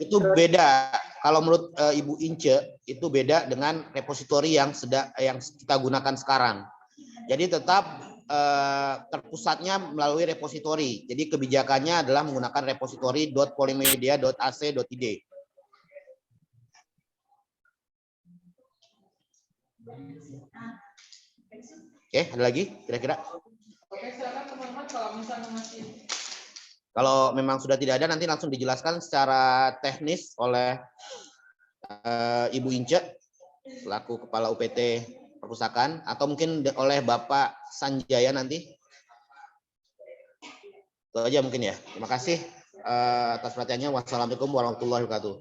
S12: Itu beda. Kalau menurut Ibu Ince, itu beda dengan repositori yang kita gunakan sekarang. Jadi tetap terpusatnya melalui repositori. Jadi kebijakannya adalah menggunakan repositori.polimedia.ac.id. Oke, ada lagi kira-kira?
S3: Oke, silakan teman-teman kalau misalnya masih.
S12: Kalau memang sudah tidak ada, nanti langsung dijelaskan secara teknis oleh Ibu Ince selaku Kepala UPT Perpustakaan, atau mungkin oleh Bapak Sanjaya nanti. Itu aja mungkin ya. Terima kasih atas perhatiannya. Wassalamualaikum warahmatullahi wabarakatuh.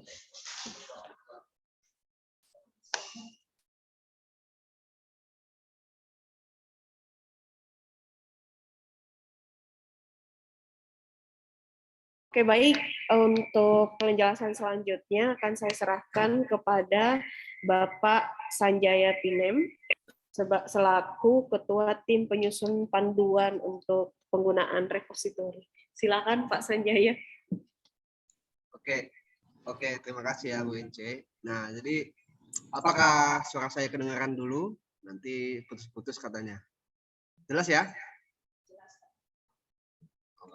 S8: Oke, baik. Untuk penjelasan selanjutnya akan saya serahkan kepada Bapak Sanjaya Pinem selaku Ketua Tim Penyusun Panduan untuk penggunaan repositori. Silakan Pak Sanjaya.
S15: Oke, terima kasih ya Bu Ince. Nah, jadi apakah suara saya kedengaran dulu? Nanti putus-putus katanya. Jelas ya?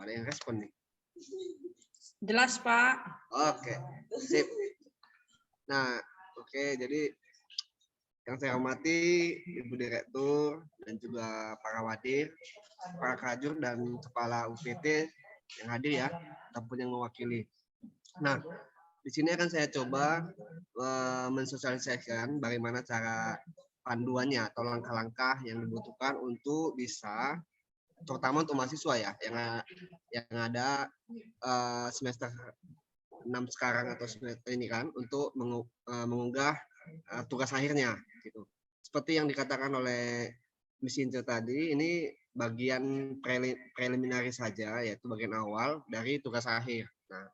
S15: ada yang respon nih.
S4: Jelas, Pak.
S15: Oke, sip. Nah, oke, jadi yang saya hormati Ibu Direktur dan juga para wadir, para kajur dan kepala UPT yang hadir ya, ataupun yang mewakili. Nah, di sini akan saya coba mensosialisasikan bagaimana cara panduannya atau langkah-langkah yang dibutuhkan untuk bisa, terutama untuk mahasiswa ya, yang ada semester 6 sekarang atau semester ini kan, untuk mengunggah tugas akhirnya gitu. Seperti yang dikatakan oleh Miss Ince tadi, ini bagian preliminary saja, yaitu bagian awal dari tugas akhir. Nah,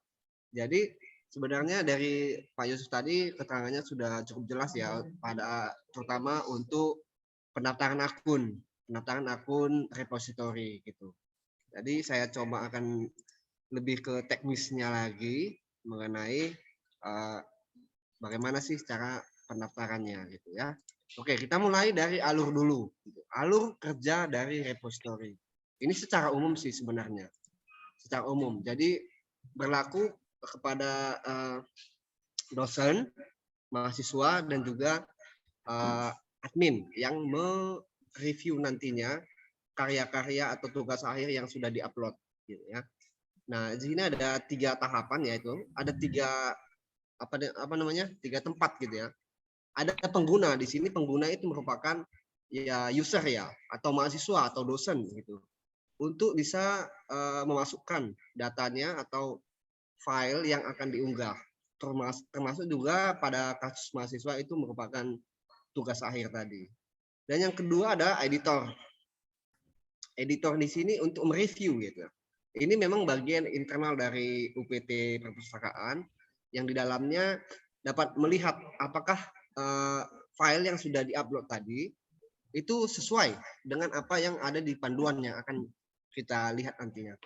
S15: jadi sebenarnya dari Pak Yusuf tadi keterangannya sudah cukup jelas ya, pada terutama untuk pendaftaran akun repository gitu. Jadi saya coba akan lebih ke teknisnya lagi mengenai bagaimana sih cara pendaftarannya gitu ya. Oke, kita mulai dari alur dulu. Alur kerja dari repository. Ini secara umum sih sebenarnya. Secara umum. Jadi berlaku kepada dosen, mahasiswa, dan juga admin yang mereview nantinya karya-karya atau tugas akhir yang sudah diupload gitu ya. Nah, di sini ada 3 tahapan, yaitu ada 3 3 tempat gitu ya. Ada pengguna, di sini pengguna itu merupakan ya user ya, atau mahasiswa atau dosen gitu, untuk bisa memasukkan datanya atau file yang akan diunggah, termasuk juga pada kasus mahasiswa itu merupakan tugas akhir tadi. Dan yang kedua ada editor. Editor di sini untuk mereview gitu. Ini memang bagian internal dari UPT Perpustakaan yang di dalamnya dapat melihat apakah file yang sudah diupload tadi itu sesuai dengan apa yang ada di panduan yang akan kita lihat nantinya.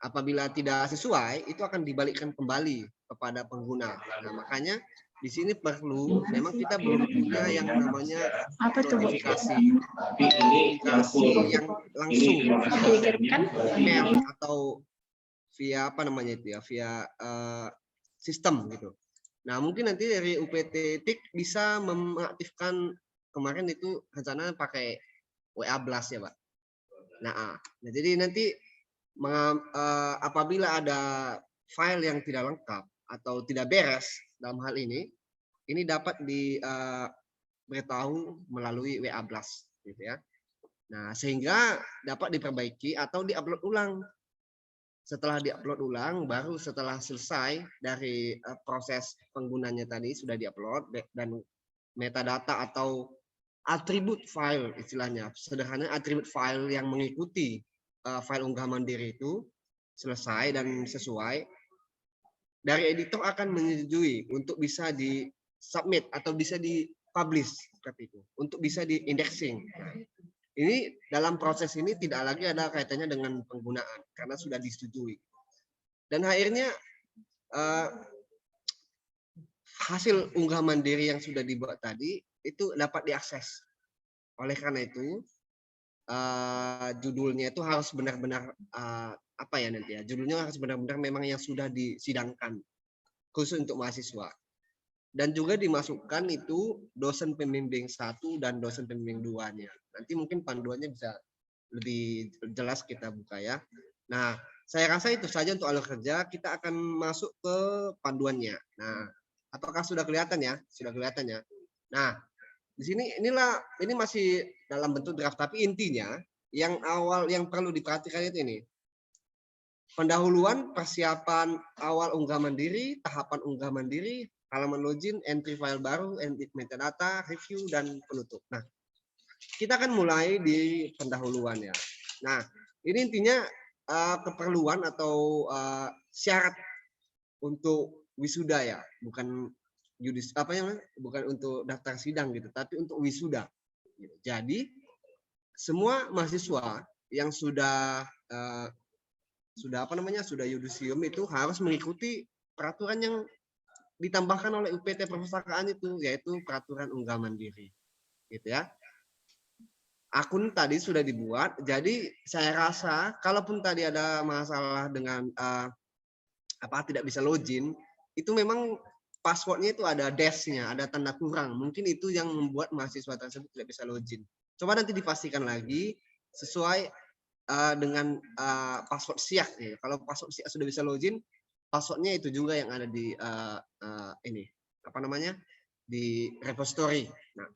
S15: Apabila tidak sesuai, itu akan dibalikkan kembali kepada pengguna. Nah, makanya di sini perlu, memang kita belum punya yang namanya notifikasi yang langsung email atau via apa namanya itu ya, via sistem gitu. Nah, mungkin nanti dari UPT TIK bisa mengaktifkan, kemarin itu rencana pakai WA Blast ya, Pak. Nah, jadi nanti apabila ada file yang tidak lengkap atau tidak beres dalam hal ini dapat diberitahu melalui WA Blast gitu ya. Nah, sehingga dapat diperbaiki atau diupload ulang. Setelah diupload ulang, baru setelah selesai dari proses penggunanya tadi sudah diupload dan metadata atau atribut file istilahnya, sederhana atribut file yang mengikuti file unggah mandiri itu selesai dan sesuai, dari editor akan menyetujui untuk bisa di submit atau bisa di publish seperti itu, untuk bisa di indexing. Nah, ini dalam proses ini tidak lagi ada kaitannya dengan penggunaan karena sudah disetujui. Dan akhirnya hasil unggah mandiri yang sudah dibuat tadi itu dapat diakses. Oleh karena itu judulnya itu harus benar-benar apa ya nanti ya? Judulnya harus benar-benar memang yang sudah disidangkan khusus untuk mahasiswa. Dan juga dimasukkan itu dosen pembimbing 1 dan dosen pembimbing 2-nya. Nanti mungkin panduannya bisa lebih jelas kita buka ya. Nah, saya rasa itu saja untuk alur kerja. Kita akan masuk ke panduannya. Nah, apakah sudah kelihatan ya? Sudah kelihatan ya. Nah, di sini ini masih dalam bentuk draft, tapi intinya yang awal yang perlu diperhatikan itu ini. Pendahuluan persiapan awal unggah mandiri, tahapan unggah mandiri, halaman login, entry file baru, edit metadata, review, dan penutup. Nah, kita akan mulai di pendahuluan ya. Nah, ini intinya keperluan atau syarat untuk wisuda ya, bukan bukan untuk daftar sidang gitu, tapi untuk wisuda. Jadi semua mahasiswa yang sudah yudisium itu harus mengikuti peraturan yang ditambahkan oleh UPT Perpustakaan itu, yaitu peraturan unggah mandiri, gitu ya. akun tadi sudah dibuat. Jadi saya rasa kalaupun tadi ada masalah dengan tidak bisa login, itu memang passwordnya itu ada dash-nya, ada tanda kurang. Mungkin itu yang membuat mahasiswa tersebut tidak bisa login. Coba nanti dipastikan lagi sesuai dengan password SIAK. Ya. Kalau password SIAK sudah bisa login, passwordnya itu juga yang ada di di repository. Nah,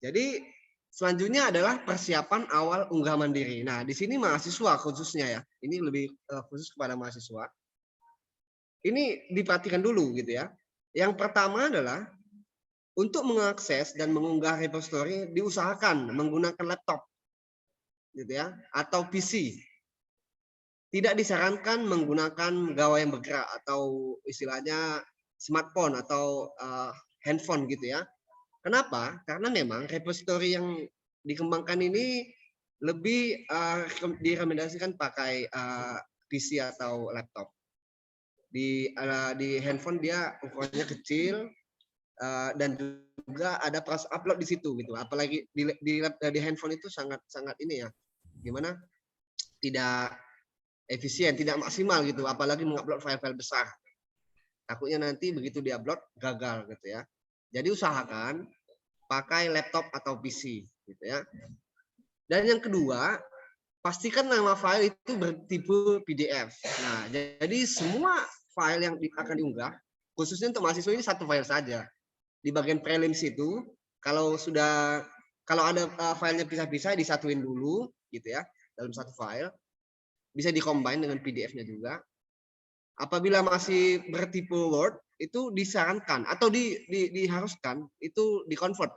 S15: jadi selanjutnya adalah persiapan awal unggah mandiri. Nah, di sini mahasiswa khususnya ya, ini lebih khusus kepada mahasiswa. Ini diperhatikan dulu gitu ya. Yang pertama adalah untuk mengakses dan mengunggah repository diusahakan menggunakan laptop, gitu ya, atau PC. Tidak disarankan menggunakan gawai yang bergerak atau istilahnya smartphone atau handphone gitu ya. Kenapa? Karena memang repository yang dikembangkan ini lebih direkomendasikan pakai PC atau laptop. Di handphone dia ukurannya kecil dan juga ada proses upload di situ gitu. Apalagi di handphone itu sangat ini ya, gimana? Tidak efisien, tidak maksimal gitu. Apalagi mengupload file-file besar. Takutnya nanti begitu diupload gagal gitu ya. Jadi usahakan pakai laptop atau PC gitu ya. Dan yang kedua, pastikan nama file itu bertipe PDF. Nah, jadi semua file yang akan diunggah, khususnya untuk mahasiswa ini satu file saja. Di bagian prelims itu, kalau ada filenya pisah-pisah disatuin dulu, gitu ya, dalam satu file, bisa dikombine dengan PDF-nya juga. Apabila masih bertipe Word, itu disarankan atau diharuskan itu dikonvert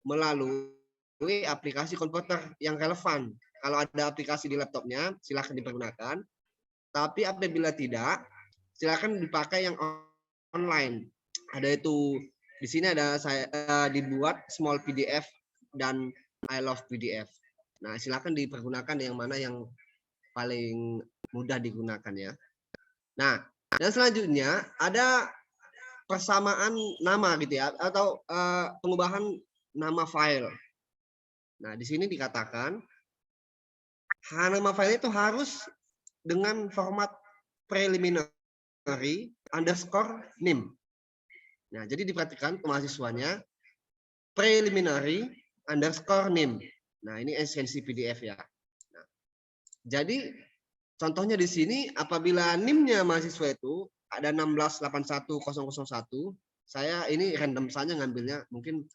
S15: melalui aplikasi komputer yang relevan. Kalau ada aplikasi di laptopnya, silakan dipergunakan. Tapi apabila tidak, silakan dipakai yang online. Ada itu di sini ada dibuat small PDF dan I love PDF. Nah, silakan dipergunakan yang mana yang paling mudah digunakan ya. Nah, dan selanjutnya ada persamaan nama gitu ya, atau pengubahan nama file. Nah, di sini dikatakan nama file itu harus dengan format preliminary underscore nim. Nah, jadi diperhatikan mahasiswanya preliminary underscore nim. Nah, ini esensi PDF ya. Nah, jadi contohnya di sini apabila NIM-nya mahasiswa itu ada 1681001, saya ini random saja ngambilnya, mungkin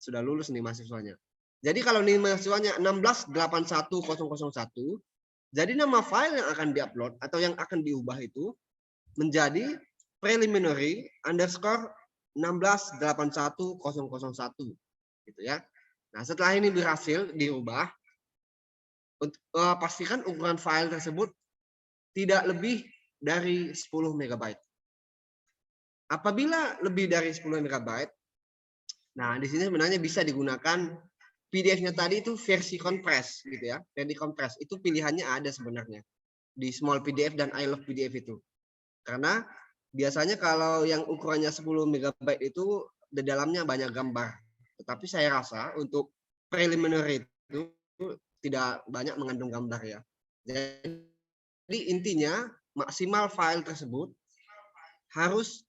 S15: sudah lulus nih mahasiswanya. Jadi kalau NIM mahasiswanya 1681001, jadi nama file yang akan diupload atau yang akan diubah itu menjadi preliminary underscore 1681001 gitu ya. Nah, setelah ini berhasil diubah, pastikan ukuran file tersebut tidak lebih dari 10 MB. Apabila lebih dari 10 MB, nah di sini sebenarnya bisa digunakan PDF-nya tadi itu versi kompres gitu ya. Versi kompres itu pilihannya ada sebenarnya di small PDF dan I love PDF itu. Karena biasanya kalau yang ukurannya 10 MB itu di dalamnya banyak gambar. Tetapi saya rasa untuk preliminary itu tidak banyak mengandung gambar ya. Jadi intinya maksimal file tersebut harus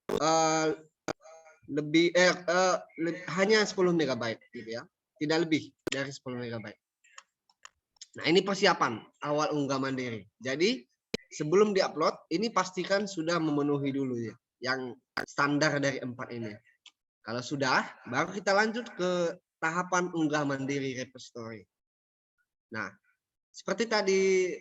S15: hanya 10 MB gitu ya. Tidak lebih dari 10 MB. Nah, ini persiapan awal unggah mandiri. Jadi sebelum diupload ini pastikan sudah memenuhi dulu ya yang standar dari 4 ini. Kalau sudah, baru kita lanjut ke tahapan unggah mandiri repository. Nah, seperti tadi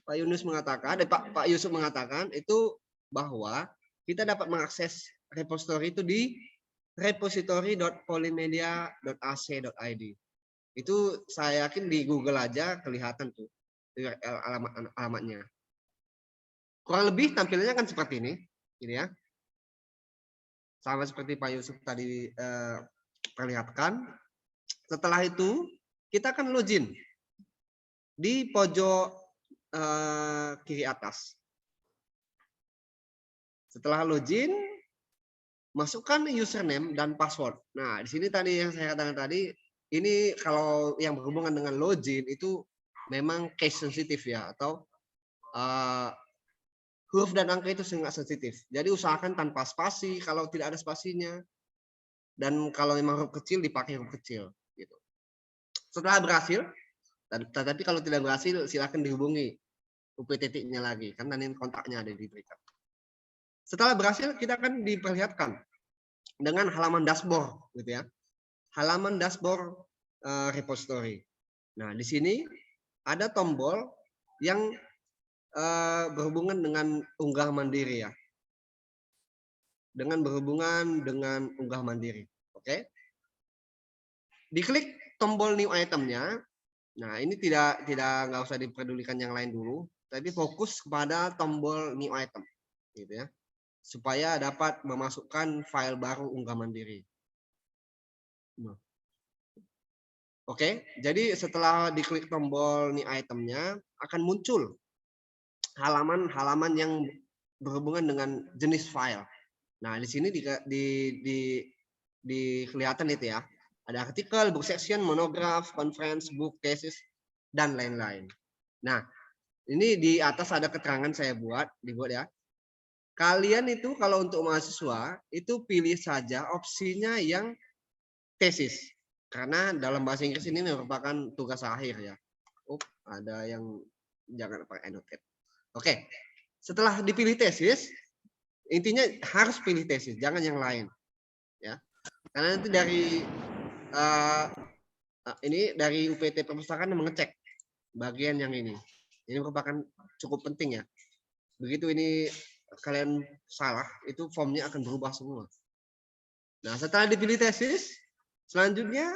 S15: Pak Yunus mengatakan, Pak Yusuf mengatakan itu bahwa kita dapat mengakses repository itu di repository.polymedia.ac.id. Itu saya yakin di Google aja kelihatan tuh alamatnya. Kurang lebih tampilannya kan seperti ini, gitu ya. Sama seperti Pak Yusuf tadi perlihatkan. Setelah itu kita akan login di pojok kiri atas. Setelah login, masukkan username dan password. Nah, di sini tadi yang saya katakan tadi ini kalau yang berhubungan dengan login itu memang case sensitif ya, atau huruf dan angka itu sangat sensitif. Jadi usahakan tanpa spasi kalau tidak ada spasinya. Dan kalau memang huruf kecil dipakai huruf kecil gitu. Setelah berhasil, tetapi kalau tidak berhasil silakan dihubungi UPT-nya lagi, kan nanti kontaknya ada diberikan. Setelah berhasil kita akan diperlihatkan dengan halaman dashboard gitu ya. Halaman dashboard repository. Nah, di sini ada tombol yang berhubungan dengan unggah mandiri ya. Berhubungan dengan unggah mandiri. Oke. Diklik tombol new itemnya. Nah, ini nggak usah dipedulikan yang lain dulu, tapi fokus kepada tombol new item gitu ya. Supaya dapat memasukkan file baru unggah mandiri. Nah. Oke, jadi setelah diklik tombol new itemnya akan muncul halaman-halaman yang berhubungan dengan jenis file. Nah, di sini kelihatan itu ya. Ada artikel, book section, monograph, conference, book, thesis, dan lain-lain. Nah, ini di atas ada keterangan saya dibuat ya. Kalian itu kalau untuk mahasiswa itu pilih saja opsinya yang tesis. Karena dalam bahasa Inggris ini merupakan tugas akhir ya. Ada yang jangan pakai annotate. Oke. Setelah dipilih tesis, intinya harus pilih tesis, jangan yang lain. Ya. Karena nanti dari UPT perpustakaan mengecek bagian yang ini. Ini merupakan cukup penting ya. Begitu ini kalian salah, itu formnya akan berubah semua. Nah, setelah dipilih tesis, selanjutnya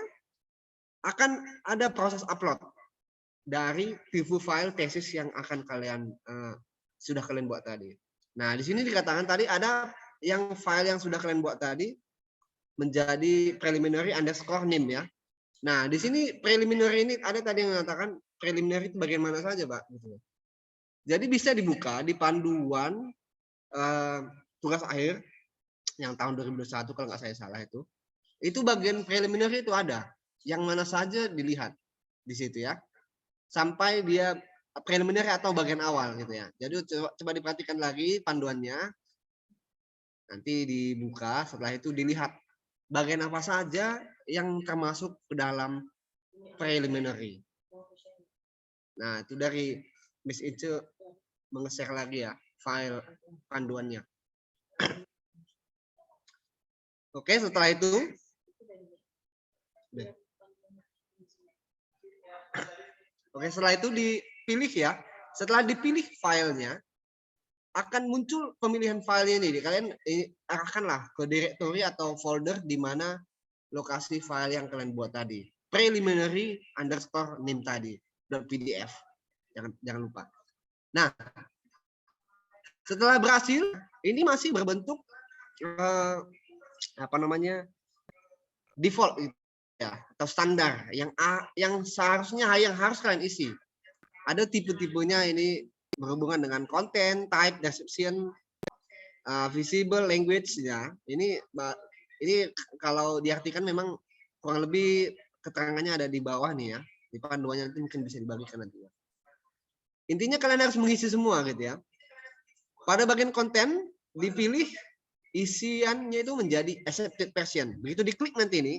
S15: akan ada proses upload dari preview file tesis yang akan sudah kalian buat tadi. Nah, di sini dikatakan tadi ada yang file yang sudah kalian buat tadi menjadi preliminary underscore name ya. Nah, di sini preliminary ini ada tadi yang mengatakan preliminary itu bagian mana saja, Pak. Gitu. Jadi bisa dibuka di panduan tugas akhir yang tahun 2021 kalau nggak saya salah itu. Itu bagian preliminary itu ada. Yang mana saja dilihat di situ ya. Sampai dia preliminary atau bagian awal gitu ya. Jadi coba diperhatikan lagi panduannya. Nanti dibuka, setelah itu dilihat bagian apa saja yang termasuk ke dalam preliminary. Nah, itu dari Miss Ince menge-share lagi ya file panduannya. Oke, setelah itu dipilih ya. Setelah dipilih filenya, akan muncul pemilihan filenya ini. Kalian arahkanlah ke directory atau folder di mana lokasi file yang kalian buat tadi. Preliminary underscore name tadi. .pdf. Jangan lupa. Nah, setelah berhasil, ini masih berbentuk default ya, atau standar yang seharusnya yang harus kalian isi. Ada tipe-tipenya ini berhubungan dengan konten, type, description, visible, language ya. Ini kalau diartikan memang kurang lebih keterangannya ada di bawah nih ya. Di panduannya nanti mungkin bisa dibagikan nanti ya. Intinya kalian harus mengisi semua gitu ya. Pada bagian konten dipilih isiannya itu menjadi accepted version. Begitu diklik nanti ini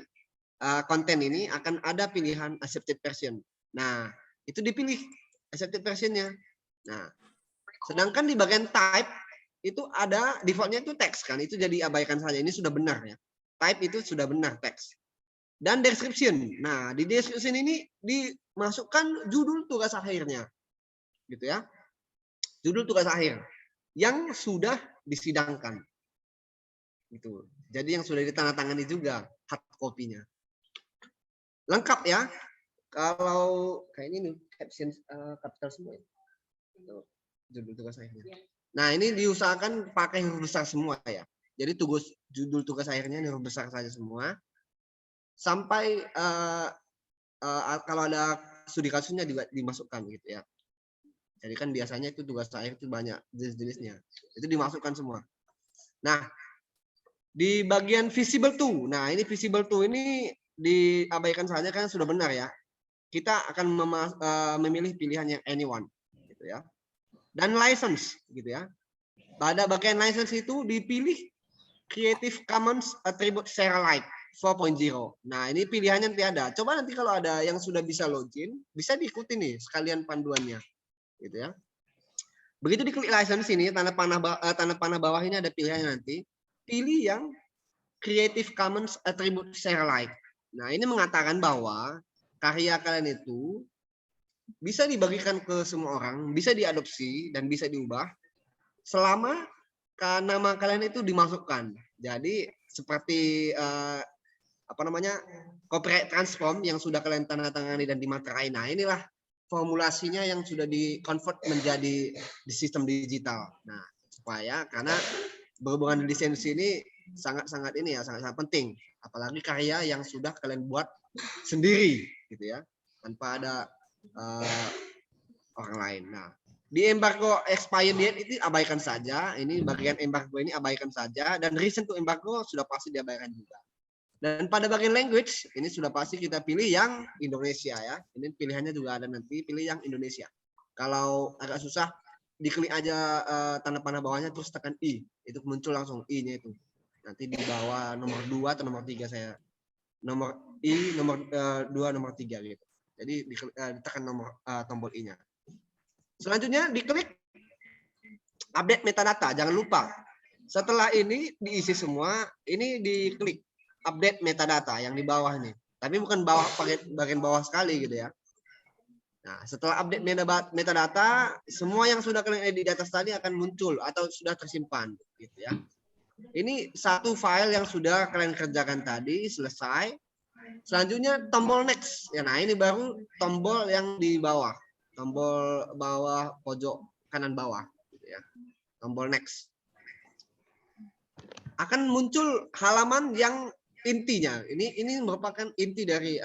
S15: konten ini akan ada pilihan accepted version. Nah, itu dipilih accepted versionnya. Nah, sedangkan di bagian type itu ada defaultnya itu teks kan, itu jadi abaikan saja. Ini sudah benar ya. Type itu sudah benar teks. Dan description. Nah, di description ini dimasukkan judul tugas akhirnya. Gitu ya. Judul tugas akhir yang sudah disidangkan. Gitu. Jadi yang sudah ditandatangani juga hard copy-nya. Lengkap ya. Kalau kayak ini nih caption capital semua ya. Judul tugas akhirnya. Nah, ini diusahakan pakai huruf besar semua ya. Jadi judul tugas akhirnya huruf besar saja semua. Sampai kalau ada studi kasusnya dimasukkan gitu ya. Jadi kan biasanya itu tugas akhir itu banyak jenis-jenisnya. Itu dimasukkan semua. Nah, di bagian visible to. Nah, ini visible to ini diabaikan saja kan sudah benar ya. Kita akan memilih pilihan yang anyone gitu ya. Dan license gitu ya. Pada bagian license itu dipilih Creative Commons Attribute Share Alike 4.0. Nah, ini pilihannya nanti ada. Coba nanti kalau ada yang sudah bisa login, bisa diikuti nih sekalian panduannya gitu ya. Begitu diklik license ini, tanda panah bawah ini ada pilihannya nanti. Pilih yang Creative Commons Attribute Share Alike. Nah, ini mengatakan bahwa karya kalian itu bisa dibagikan ke semua orang, bisa diadopsi dan bisa diubah selama nama kalian itu dimasukkan. Jadi seperti copyright transform yang sudah kalian tanda tangani dan dimaterai. Nah, inilah formulasinya yang sudah di-convert menjadi di sistem digital. Nah, supaya karena berhubungan lisensi ini sangat-sangat penting, apalagi karya yang sudah kalian buat sendiri gitu ya, tanpa ada orang lain. Nah, di embargo expired date itu abaikan saja. Ini bagian embargo ini abaikan saja, dan reason to embargo sudah pasti diabaikan juga. Dan pada bagian language ini sudah pasti kita pilih yang Indonesia ya. Ini pilihannya juga ada nanti, pilih yang Indonesia. Kalau agak susah, diklik aja tanda panah bawahnya terus tekan I, itu muncul langsung I-nya itu. Nanti di bawah nomor 2 atau nomor 3 saya. Nomor I, nomor 2, nomor 3 gitu. Jadi ditekan tombol I-nya. Selanjutnya diklik update metadata. Jangan lupa. Setelah ini diisi semua, ini diklik update metadata yang di bawah nih. Tapi bukan bagian bawah sekali gitu ya. Nah, setelah update metadata, semua yang sudah kalian edit di atas tadi akan muncul atau sudah tersimpan gitu ya. Ini satu file yang sudah kalian kerjakan tadi selesai. Selanjutnya tombol next. Ya, nah ini baru tombol yang di bawah. Tombol bawah pojok kanan bawah gitu ya. Tombol next. Akan muncul halaman yang intinya. Ini merupakan inti dari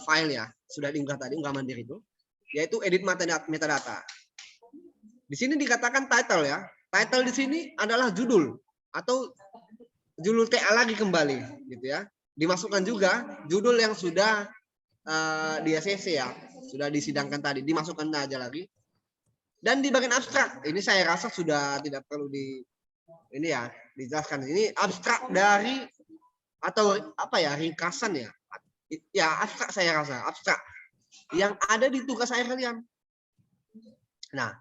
S15: file ya. Sudah diunggah tadi, unggah mandiri itu, yaitu edit metadata. Di sini dikatakan title ya. Title di sini adalah judul atau judul TA lagi kembali gitu ya. Dimasukkan juga judul yang sudah di ACC ya, sudah disidangkan tadi, dimasukkan aja lagi. Dan di bagian abstrak, ini saya rasa sudah tidak perlu dijelaskan. Ini abstrak dari atau ringkasan ya. Ya, abstrak saya rasa, abstrak yang ada di tugas akhir kalian. Nah,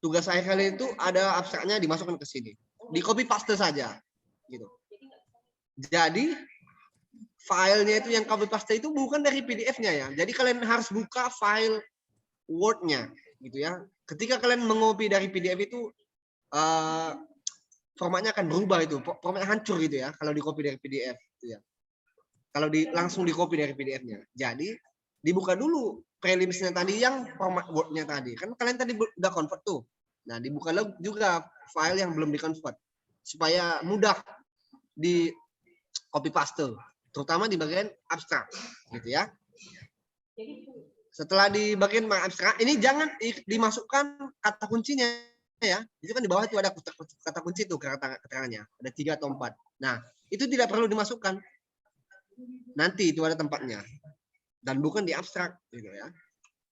S15: tugas akhir kalian itu ada abstraknya dimasukkan ke sini. Di copy paste saja gitu. Jadi filenya itu yang copy paste itu bukan dari PDF-nya ya. Jadi kalian harus buka file Word-nya gitu ya. Ketika kalian mengopi dari PDF itu formatnya akan berubah itu, formatnya hancur gitu ya kalau di copy dari PDF gitu ya. Kalau langsung di copy dari PDF-nya. Jadi dibuka dulu prelimsnya tadi yang format Word-nya tadi. Kan kalian tadi udah convert tuh. Nah, dibuka juga file yang belum di-convert supaya mudah di copy paste, terutama di bagian abstrak gitu ya. Setelah di bagian abstrak ini jangan dimasukkan kata kuncinya ya. Itu kan di bawah itu ada kata kunci tuh keterangannya. Ada 3 atau 4. Nah, itu tidak perlu dimasukkan. Nanti itu ada tempatnya. Dan bukan di abstrak gitu ya.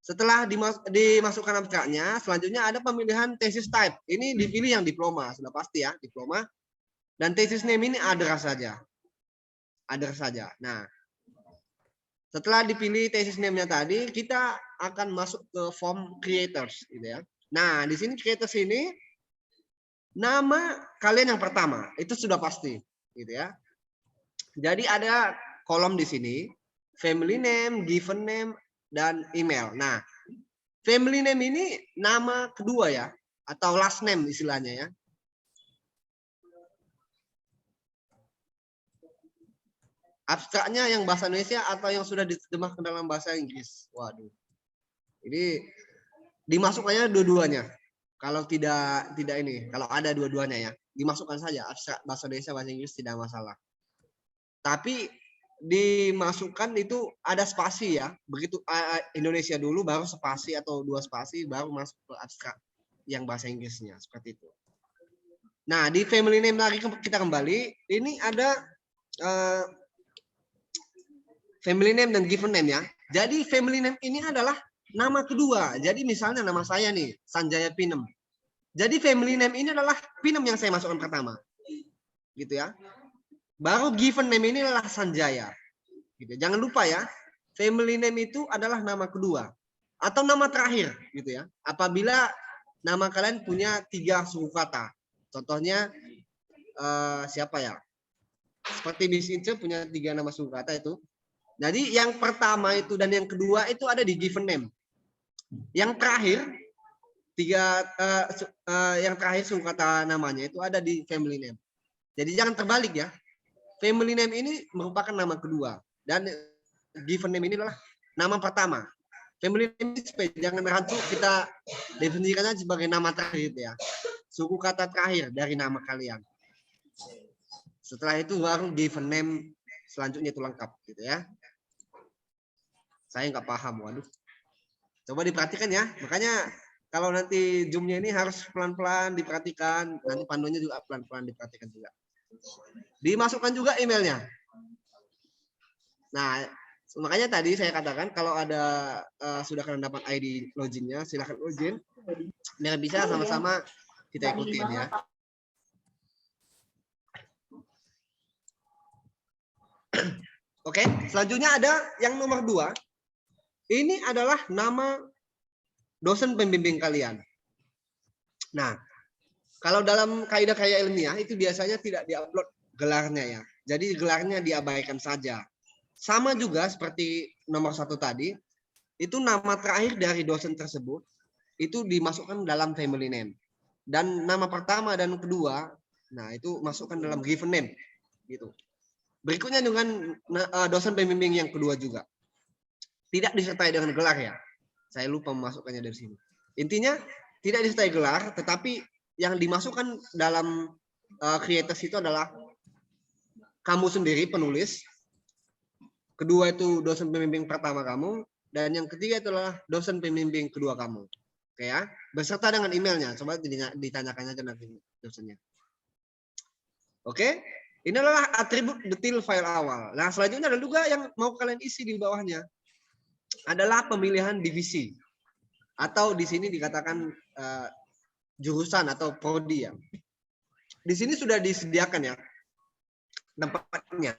S15: Setelah dimasukkan abstraknya, selanjutnya ada pemilihan thesis type. Ini dipilih yang diploma, sudah pasti ya, diploma. Dan thesis name ini other saja. Other saja. Nah, setelah dipilih thesis name-nya tadi, kita akan masuk ke form creators gitu ya. Nah, di sini creators ini nama kalian yang pertama, itu sudah pasti gitu ya. Jadi ada kolom di sini, family name, given name, dan email. Nah, family name ini nama kedua ya, atau last name istilahnya ya. Abstraknya yang bahasa Indonesia atau yang sudah diterjemahkan dalam bahasa Inggris. Waduh. Ini dimasukkannya dua-duanya. Kalau tidak ini, kalau ada dua-duanya ya, dimasukkan saja abstrak bahasa Indonesia, bahasa Inggris tidak masalah. Tapi dimasukkan itu ada spasi ya, begitu Indonesia dulu baru spasi atau 2 spasi baru masuk ke abstrak yang bahasa Inggrisnya seperti itu. Nah, di family name lagi kita kembali, ini ada family name dan given name ya. Jadi family name ini adalah nama kedua. Jadi misalnya nama saya nih, Sanjaya Pinem. Jadi family name ini adalah Pinem yang saya masukkan pertama. Gitu ya. Baru given name ini adalah Sanjaya. Gitu. Jangan lupa ya, family name itu adalah nama kedua atau nama terakhir gitu ya. Apabila nama kalian punya 3 suku kata. Contohnya siapa ya? Seperti Miss Ince punya 3 nama suku kata itu. Jadi yang pertama itu dan yang kedua itu ada di given name. Yang terakhir yang terakhir suku kata namanya itu ada di family name. Jadi jangan terbalik ya. Family name ini merupakan nama kedua dan given name ini adalah nama pertama. Family name ini supaya jangan rancu, kita definisikan aja sebagai nama terakhir ya. Suku kata terakhir dari nama kalian. Setelah itu baru given name selanjutnya itu lengkap gitu ya. Saya nggak paham, waduh. Coba diperhatikan ya. Makanya kalau nanti Zoom-nya ini harus pelan-pelan diperhatikan. Nanti panduannya juga pelan-pelan diperhatikan juga. Dimasukkan juga emailnya. Nah, makanya tadi saya katakan kalau ada sudah kalian dapat ID login-nya, silahkan login. Biar bisa sama-sama kita ikutin ya. Oke, selanjutnya ada yang nomor 2. Ini adalah nama dosen pembimbing kalian. Nah, kalau dalam kaidah-kaidah ilmiah itu biasanya tidak diupload gelarnya ya. Jadi gelarnya diabaikan saja. Sama juga seperti nomor 1 tadi, itu nama terakhir dari dosen tersebut itu dimasukkan dalam family name. Dan nama pertama dan kedua, nah itu masukkan dalam given name gitu. Berikutnya dengan dosen pembimbing yang kedua juga. Tidak disertai dengan gelar ya. Saya lupa memasukkannya dari sini. Intinya tidak disertai gelar, tetapi yang dimasukkan dalam creators itu adalah kamu sendiri penulis. Kedua itu dosen pembimbing pertama kamu. Dan yang ketiga itu adalah dosen pembimbing kedua kamu. Oke ya. Beserta dengan emailnya. Coba ditanyakan aja nanti dosennya. Oke. Ini adalah atribut detail file awal. Nah, selanjutnya ada juga yang mau kalian isi di bawahnya. Adalah pemilihan divisi. Atau di sini dikatakan jurusan atau prodi ya. Di sini sudah disediakan ya tempatnya.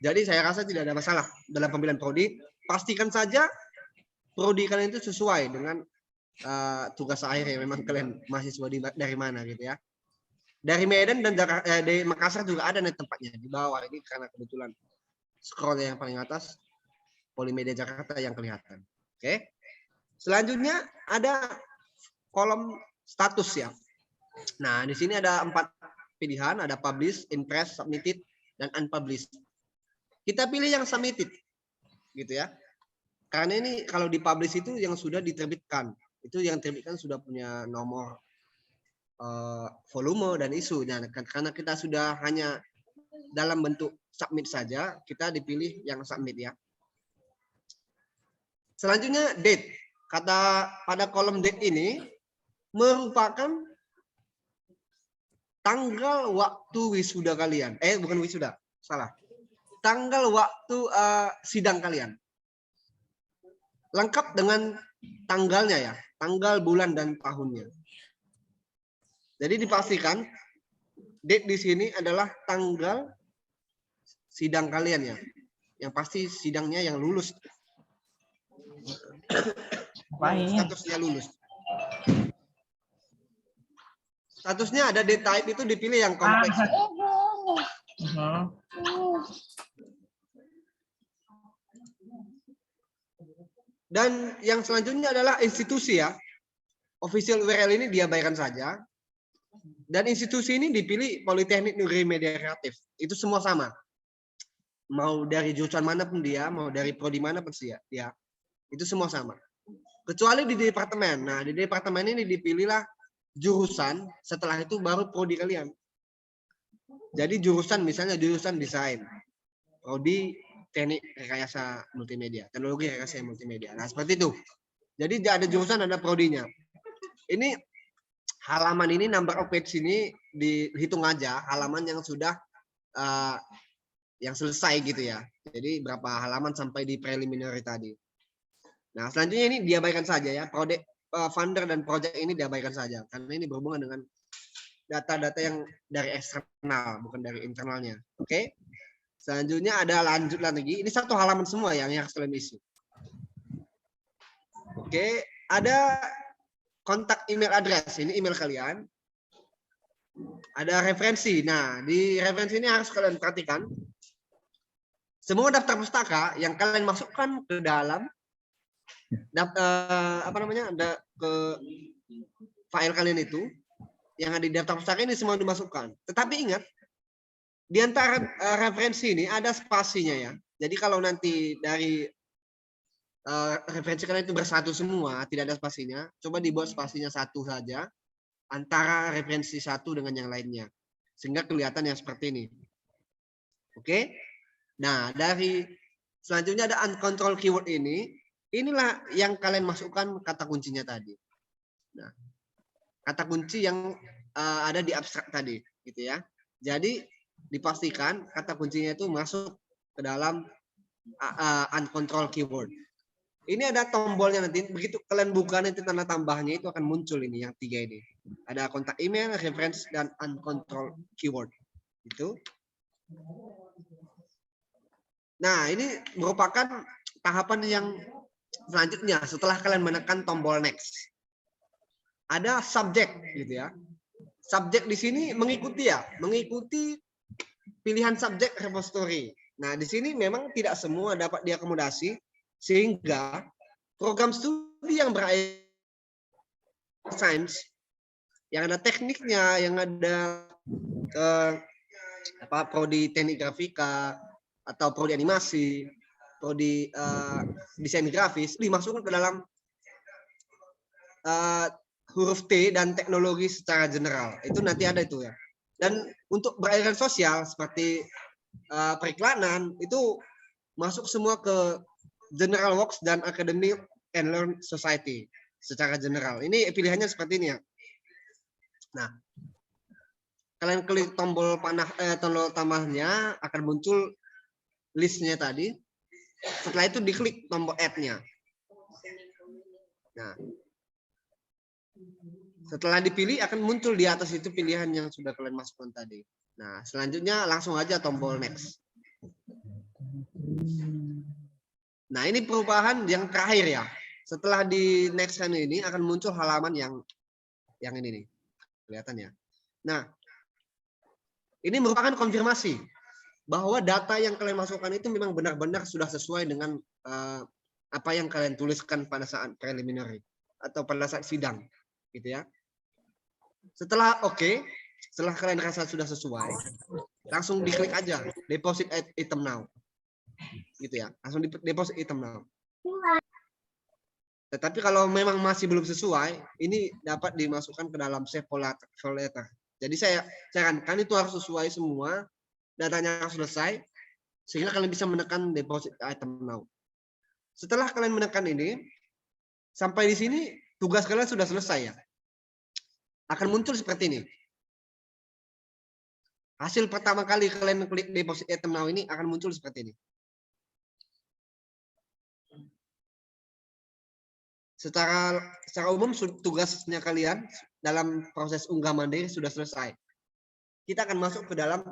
S15: Jadi saya rasa tidak ada masalah dalam pemilihan prodi. Pastikan saja prodi kalian itu sesuai dengan tugas akhir yang memang kalian mahasiswa dari mana gitu ya. Dari Medan dan dari Makassar juga ada nih tempatnya di bawah ini karena kebetulan scroll yang paling atas Polimedia Jakarta yang kelihatan. Oke. Selanjutnya ada kolom status ya. Nah, di sini ada 4 pilihan, ada publish, impress, submitted, dan unpublished. Kita pilih yang submitted. Gitu ya. Karena ini kalau dipublish itu yang sudah diterbitkan. Itu yang diterbitkan sudah punya nomor volume dan isu. Nah, karena kita sudah hanya dalam bentuk submit saja, kita dipilih yang submit ya. Selanjutnya date. Kata pada kolom date ini merupakan tanggal waktu wisuda kalian. Bukan wisuda, salah. Tanggal waktu sidang kalian. Lengkap dengan tanggalnya ya, tanggal, bulan dan tahunnya. Jadi dipastikan date di sini adalah tanggal sidang kalian ya. Yang pasti sidangnya yang lulus. Statusnya lulus. Statusnya ada date type itu dipilih yang kompleks. Dan yang selanjutnya adalah institusi ya. Official URL ini diabaikan saja. Dan institusi ini dipilih Politeknik Negeri Media Kreatif. Itu semua sama. Mau dari jurusan mana pun dia, mau dari prodi mana pun dia. Itu semua sama. Kecuali di departemen. Nah, di departemen ini dipilihlah jurusan, setelah itu baru prodi kalian. Jadi jurusan misalnya jurusan desain. Prodi teknik rekayasa multimedia, teknologi rekayasa multimedia. Nah, seperti itu. Jadi ada jurusan, ada prodinya. Ini halaman ini, number of page ini dihitung aja halaman yang sudah yang selesai gitu ya. Jadi berapa halaman sampai di preliminary tadi. Nah, selanjutnya ini diabaikan saja ya. Funder dan project ini diabaikan saja karena ini berhubungan dengan data-data yang dari eksternal, bukan dari internalnya. Oke. Selanjutnya ada lanjut lagi. Ini satu halaman semua yang harus kalian isi. Oke, ada kontak email address. Ini email kalian. Ada referensi. Nah, di referensi ini harus kalian perhatikan. Semua daftar pustaka yang kalian masukkan ke dalam ke file kalian itu yang ada di daftar pustaka ini semua dimasukkan. Tetapi ingat, di antara referensi ini ada spasinya ya. Jadi kalau nanti dari referensi kalian itu bersatu semua, tidak ada spasinya, coba dibuat spasinya satu saja antara referensi satu dengan yang lainnya. Sehingga kelihatan yang seperti ini. Oke? Nah, dari selanjutnya ada uncontrolled keyword ini. Inilah yang kalian masukkan kata kuncinya tadi. Nah, kata kunci yang ada di abstrak tadi, gitu ya. Jadi dipastikan kata kuncinya itu masuk ke dalam uncontrolled keyword. Ini ada tombolnya nanti. Begitu kalian buka nanti tanda tambahnya itu akan muncul ini yang 3 ini. Ada kontak email, reference, dan uncontrolled keyword. Itu. Nah, ini merupakan tahapan yang selanjutnya setelah kalian menekan tombol next. Ada subjek gitu ya. Subjek di sini mengikuti pilihan subjek repository. Nah, di sini memang tidak semua dapat diakomodasi sehingga program studi yang science yang ada tekniknya, yang ada prodi teknik grafika atau prodi animasi, prodi desain grafis dimasukkan ke dalam huruf T dan teknologi secara general. Itu nanti ada itu ya. Dan untuk beraliran sosial seperti periklanan itu masuk semua ke General Works dan Academic and Learn Society secara general. Ini pilihannya seperti ini ya. Nah, kalian klik tombol panah tombol tambahnya akan muncul listnya tadi. Setelah itu diklik tombol add-nya. Nah, setelah dipilih akan muncul di atas itu pilihan yang sudah kalian masukkan tadi. Nah, selanjutnya langsung aja tombol next. Nah, ini perubahan yang terakhir ya. Setelah di next ini akan muncul halaman yang ini nih. Kelihatan ya. Nah, ini merupakan konfirmasi bahwa data yang kalian masukkan itu memang benar-benar sudah sesuai dengan apa yang kalian tuliskan pada saat preliminary atau pada saat sidang, gitu ya. Setelah oke, setelah kalian rasa sudah sesuai, langsung diklik aja deposit item now, gitu ya. Langsung deposit item now. Tetapi kalau memang masih belum sesuai, ini dapat dimasukkan ke dalam save for later. Jadi saya sarankan itu harus sesuai semua, datanya harus selesai, sehingga kalian bisa menekan deposit item now. Setelah kalian menekan ini, sampai di sini tugas kalian sudah selesai ya. Akan muncul seperti ini. Hasil pertama kali kalian klik deposit item now ini akan muncul seperti ini. Secara umum tugasnya kalian dalam proses unggah mandiri sudah selesai. Kita akan masuk ke dalam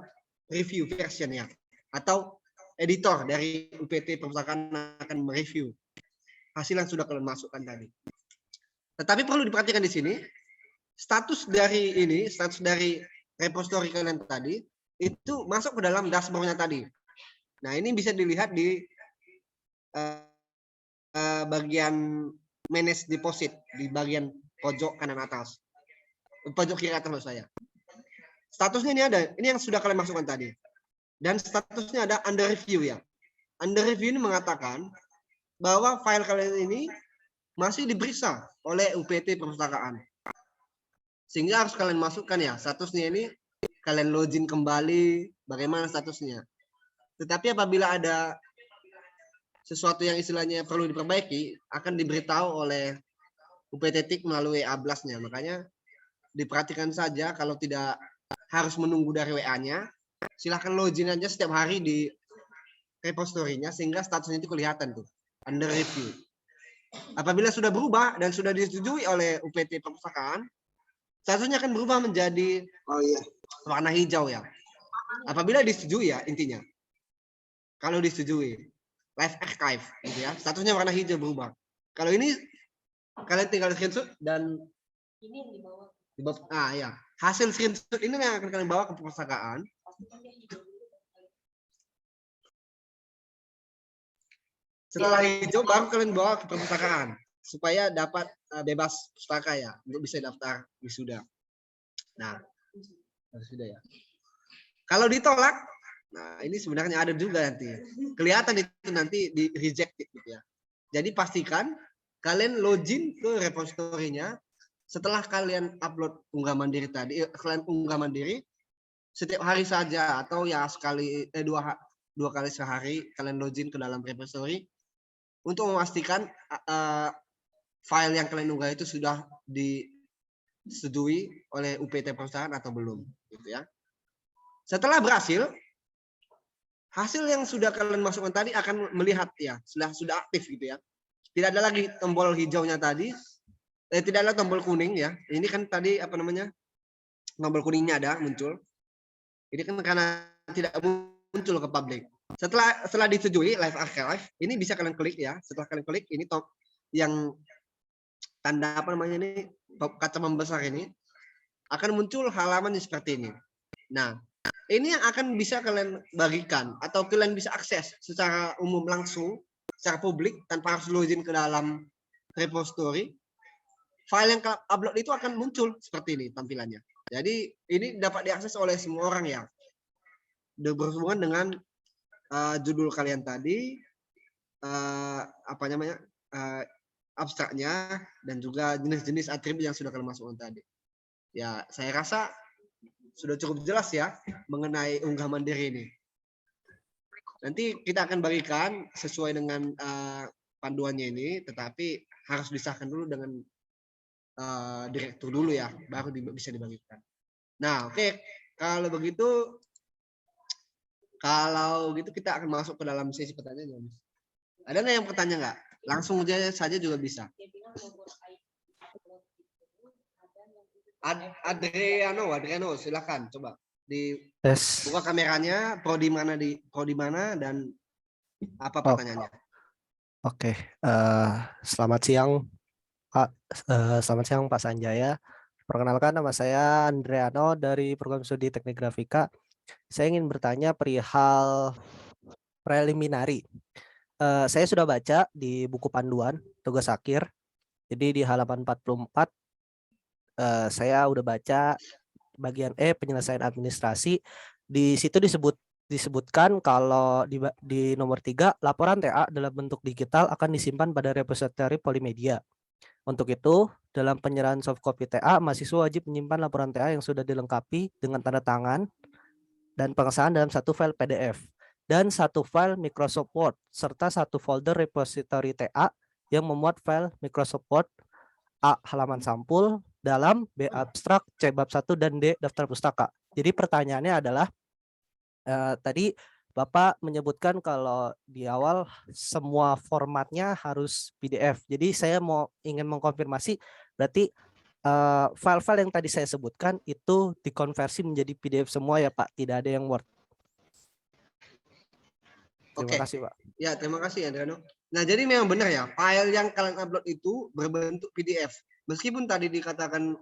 S15: review versionnya atau editor dari UPT Perpustakaan akan mereview hasil yang sudah kalian masukkan tadi. Tetapi perlu diperhatikan di sini status dari repository kalian tadi itu masuk ke dalam dashboardnya tadi. Nah, ini bisa dilihat di bagian manage deposit di bagian pojok kanan atas, pojok kiri atas maksud saya. Statusnya ini ada, ini yang sudah kalian masukkan tadi. Dan statusnya ada under review ya. Under review ini mengatakan bahwa file kalian ini masih diperiksa oleh UPT Perpustakaan. Sehingga harus kalian masukkan ya, statusnya ini kalian login kembali, bagaimana statusnya. Tetapi apabila ada sesuatu yang istilahnya perlu diperbaiki, akan diberitahu oleh UPT TIK melalui WA-blast-nya. Makanya diperhatikan saja kalau tidak harus menunggu dari WA-nya, silahkan login aja setiap hari di repository-nya sehingga statusnya itu kelihatan tuh under review. Apabila sudah berubah dan sudah disetujui oleh UPT Perpustakaan, statusnya akan berubah menjadi warna hijau ya. Apabila disetujui ya intinya. Kalau disetujui live archive gitu ya, statusnya warna hijau berubah. Kalau ini kalian tinggal screenshot dan ini yang di bawah. Ya, hasil screenshot ini yang akan kalian bawa ke perpustakaan. Setelah hijau baru kalian bawa ke perpustakaan supaya dapat bebas pustaka ya untuk bisa daftar wisuda. Nah, wisuda ya. Kalau ditolak, nah ini sebenarnya ada juga nanti. Kelihatan itu nanti di rejected gitu ya. Jadi pastikan kalian login ke repository-nya setelah kalian upload unggah mandiri tadi, kalian unggah mandiri setiap hari saja atau ya sekali dua kali sehari kalian login ke dalam repository untuk memastikan file yang kalian unggah itu sudah disetujui oleh UPT Perpustakaan atau belum gitu ya. Setelah berhasil, hasil yang sudah kalian masukkan tadi akan melihat ya, sudah aktif gitu ya. Tidak ada lagi tombol hijaunya tadi, tidak ada tombol kuning ya. Ini kan tadi apa namanya? Tombol kuningnya ada muncul. Ini kan karena tidak muncul ke publik. Setelah disetujui live archive, ini bisa kalian klik ya. Setelah kalian klik ini top yang tanda apa namanya ini kaca membesar ini akan muncul halaman seperti ini. Nah, ini yang akan bisa kalian bagikan atau kalian bisa akses secara umum langsung, secara publik tanpa harus login ke dalam repository. File yang kalian upload itu akan muncul seperti ini tampilannya. Jadi ini dapat diakses oleh semua orang ya. Berhubungan dengan judul kalian tadi, apa namanya abstraknya dan juga jenis-jenis atribut yang sudah kalian masukkan tadi. Ya, saya rasa sudah cukup jelas ya mengenai unggah mandiri ini. Nanti kita akan bagikan sesuai dengan panduannya ini, tetapi harus disahkan dulu dengan direktur dulu ya, baru bisa dibagikan. Nah, oke. Kalau gitu kita akan masuk ke dalam sesi pertanyaan. Ada nggak yang bertanya nggak? Langsung saja juga bisa. Adriano, silakan coba buka kameranya, prodi mana dan apa pertanyaannya?
S16: Oke, selamat siang Pak. Selamat siang Pak Sanjaya. Perkenalkan, nama saya Andreano dari program studi Teknik Grafika. Saya ingin bertanya perihal preliminary. Saya sudah baca di buku panduan tugas akhir. Jadi di halaman 44 saya udah baca bagian E, penyelesaian administrasi. Di situ disebutkan kalau di nomor 3, laporan TA dalam bentuk digital akan disimpan pada repository Polimedia. Untuk itu, dalam penyerahan soft copy TA, mahasiswa wajib menyimpan laporan TA yang sudah dilengkapi dengan tanda tangan dan pengesahan dalam satu file PDF dan satu file Microsoft Word serta satu folder repository TA yang memuat file Microsoft Word A halaman sampul, dalam B abstrak, C bab 1 dan D daftar pustaka. Jadi pertanyaannya adalah tadi Bapak menyebutkan kalau di awal semua formatnya harus PDF. Jadi saya ingin mengkonfirmasi berarti file-file yang tadi saya sebutkan itu dikonversi menjadi PDF semua ya Pak, tidak ada yang Word. Terima kasih Pak.
S15: Ya, terima kasih Adriano. Nah, jadi memang benar ya, file yang kalian upload itu berbentuk PDF. Meskipun tadi dikatakan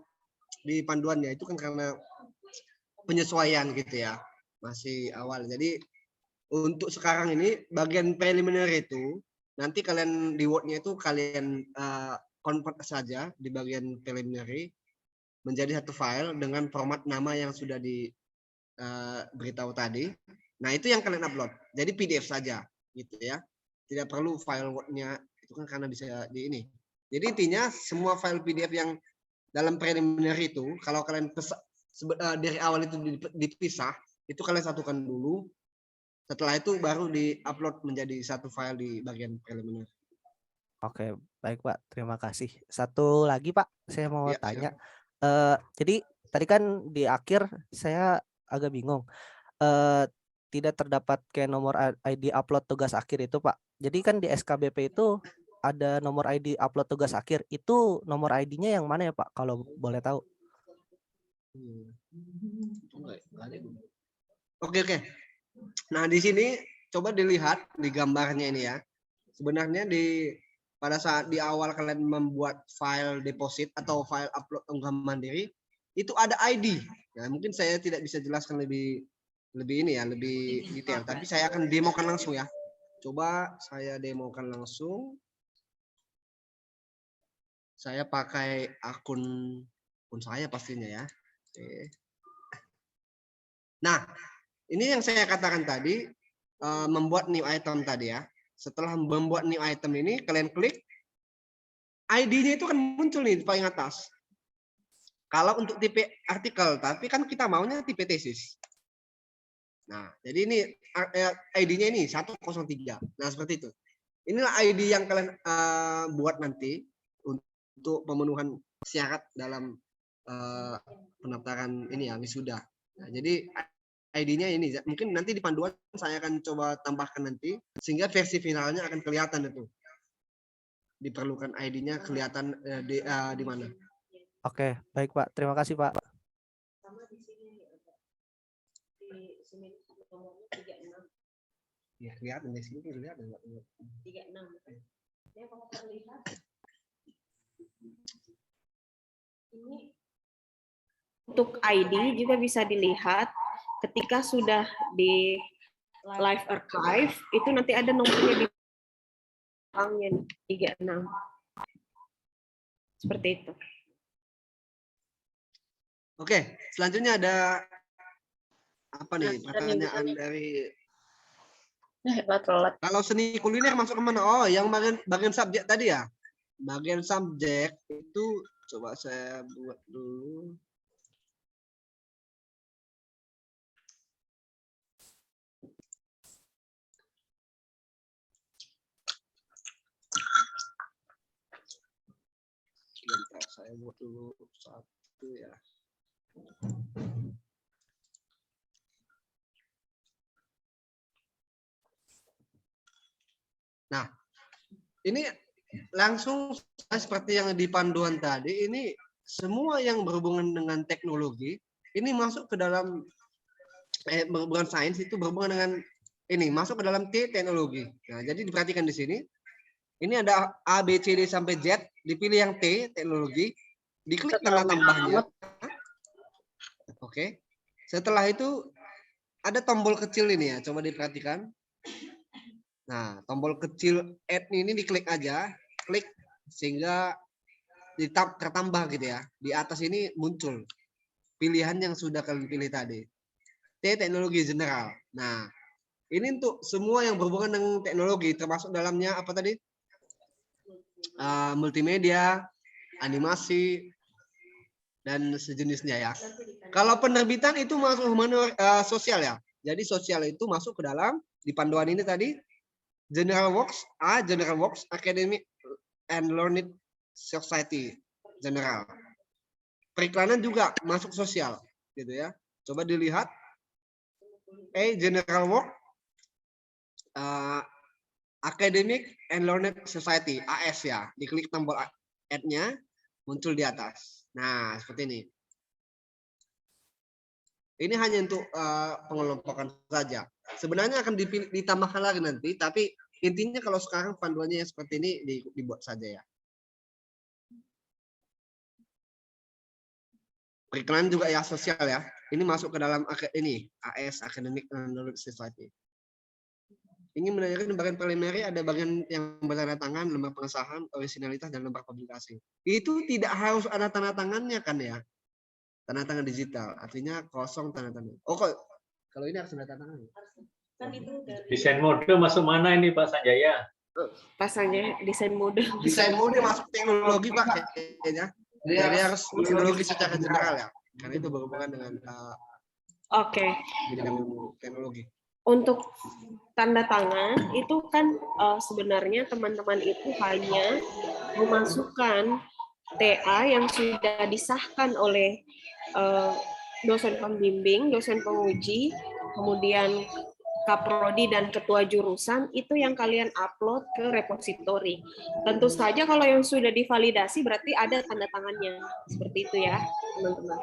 S15: di panduannya itu kan karena penyesuaian gitu ya, masih awal. Jadi untuk sekarang ini bagian preliminary itu nanti kalian di Word-nya itu kalian convert saja di bagian preliminary menjadi satu file dengan format nama yang sudah diberitahu tadi. Nah, itu yang kalian upload. Jadi PDF saja gitu ya. Tidak perlu file Word-nya, itu kan karena bisa di ini. Jadi intinya semua file PDF yang dalam preliminary itu kalau kalian dari awal itu dipisah, itu kalian satukan dulu. Setelah itu baru di-upload menjadi satu file di bagian preliminary.
S16: Oke, baik Pak. Terima kasih. Satu lagi Pak, saya mau tanya. Jadi tadi kan di akhir saya agak bingung. tidak terdapat kayak nomor ID upload tugas akhir itu Pak. Jadi kan di SKBP itu ada nomor ID upload tugas akhir. Itu nomor ID-nya yang mana ya Pak kalau boleh tahu?
S15: Oke. Nah, di sini coba dilihat di gambarnya ini ya. Sebenarnya pada saat di awal kalian membuat file deposit atau file upload unggahan mandiri, itu ada ID. Nah, mungkin saya tidak bisa jelaskan lebih detail, tapi saya akan demokan langsung ya. Coba saya demokan langsung. Saya pakai akun saya pastinya ya. Oke. Nah, ini yang saya katakan tadi, membuat new item tadi ya. Setelah membuat new item ini, kalian klik, ID-nya itu kan muncul nih di paling atas. Kalau untuk tipe artikel, tapi kan kita maunya tipe tesis. Nah, jadi ini ID-nya ini 103. Nah, seperti itu. Inilah ID yang kalian buat nanti untuk pemenuhan syarat dalam pendaftaran ini ya, wisuda. Nah, jadi ID-nya ini mungkin nanti di panduan saya akan coba tambahkan nanti sehingga versi finalnya akan kelihatan itu. Diperlukan ID-nya kelihatan di mana.
S16: Oke, baik Pak. Terima kasih Pak.
S15: Ya, kelihatan di sini kelihatan.
S8: 36. Ya, kalau terlihat ini untuk ID juga bisa dilihat ketika sudah di live archive itu nanti ada nomornya di belakangnya 36. Seperti itu.
S15: Oke, selanjutnya ada apa nih pertanyaan dari kalau seni kuliner masuk kemana? Oh, yang bagian subjek tadi ya. Bagian subjek itu coba saya buat dulu. Bentar, saya buat dulu satu ya. Nah, ini langsung seperti yang di panduan tadi, ini semua yang berhubungan dengan teknologi, ini masuk ke dalam berhubungan sains itu berhubungan dengan ini, masuk ke dalam T teknologi. Nah, jadi diperhatikan di sini. Ini ada A, B, C, D sampai Z, dipilih yang T teknologi, diklik tanda tambahnya. Oke. Setelah itu ada tombol kecil ini ya, coba diperhatikan. Nah, tombol kecil add ini diklik aja, klik sehingga tertambah gitu ya. Di atas ini muncul pilihan yang sudah kalian pilih tadi. T teknologi general. Nah, ini untuk semua yang berhubungan dengan teknologi, termasuk dalamnya apa tadi? Multimedia, animasi, dan sejenisnya ya. Kalau penerbitan itu masuk sosial ya. Jadi sosial itu masuk ke dalam di panduan ini tadi. General Works, General Works, Academic and Learning Society, General. Periklanan juga masuk sosial, gitu ya. Coba dilihat, General Work, Academic and Learning Society, AS ya. Diklik tombol add-nya, muncul di atas. Nah, seperti ini. Ini hanya untuk pengelompokan saja. Sebenarnya akan ditambahkan lagi nanti, tapi intinya kalau sekarang panduannya yang seperti ini dibuat saja ya. Periklanan juga ya sosial ya. Ini masuk ke dalam ini AS Academic and Learning Society. Ini menanyakan bagian preliminary ada bagian yang bertanda tangan, lembar pengesahan, originalitas dan lembar publikasi. Itu tidak harus ada tanda tangannya kan ya. Tanda tangan digital, artinya kosong tanda tangan. Oh, kalau ini harus tanda tangan.
S8: Kan itu dari
S5: Desain mode masuk mana ini Pak Sanjaya?
S8: Pasangnya desain mode.
S15: Desain mode masuk teknologi Pak kayaknya. Jadi harus teknologi secara general ya. Karena itu berhubungan dengan
S8: Oke.
S15: bidang teknologi.
S8: Untuk tanda tangan itu kan sebenarnya teman-teman itu hanya memasukkan TA yang sudah disahkan oleh dosen pembimbing, dosen penguji, kemudian kaprodi dan ketua jurusan itu yang kalian upload ke repositori. Tentu saja kalau yang sudah divalidasi berarti ada tanda tangannya. Seperti itu ya, teman-teman.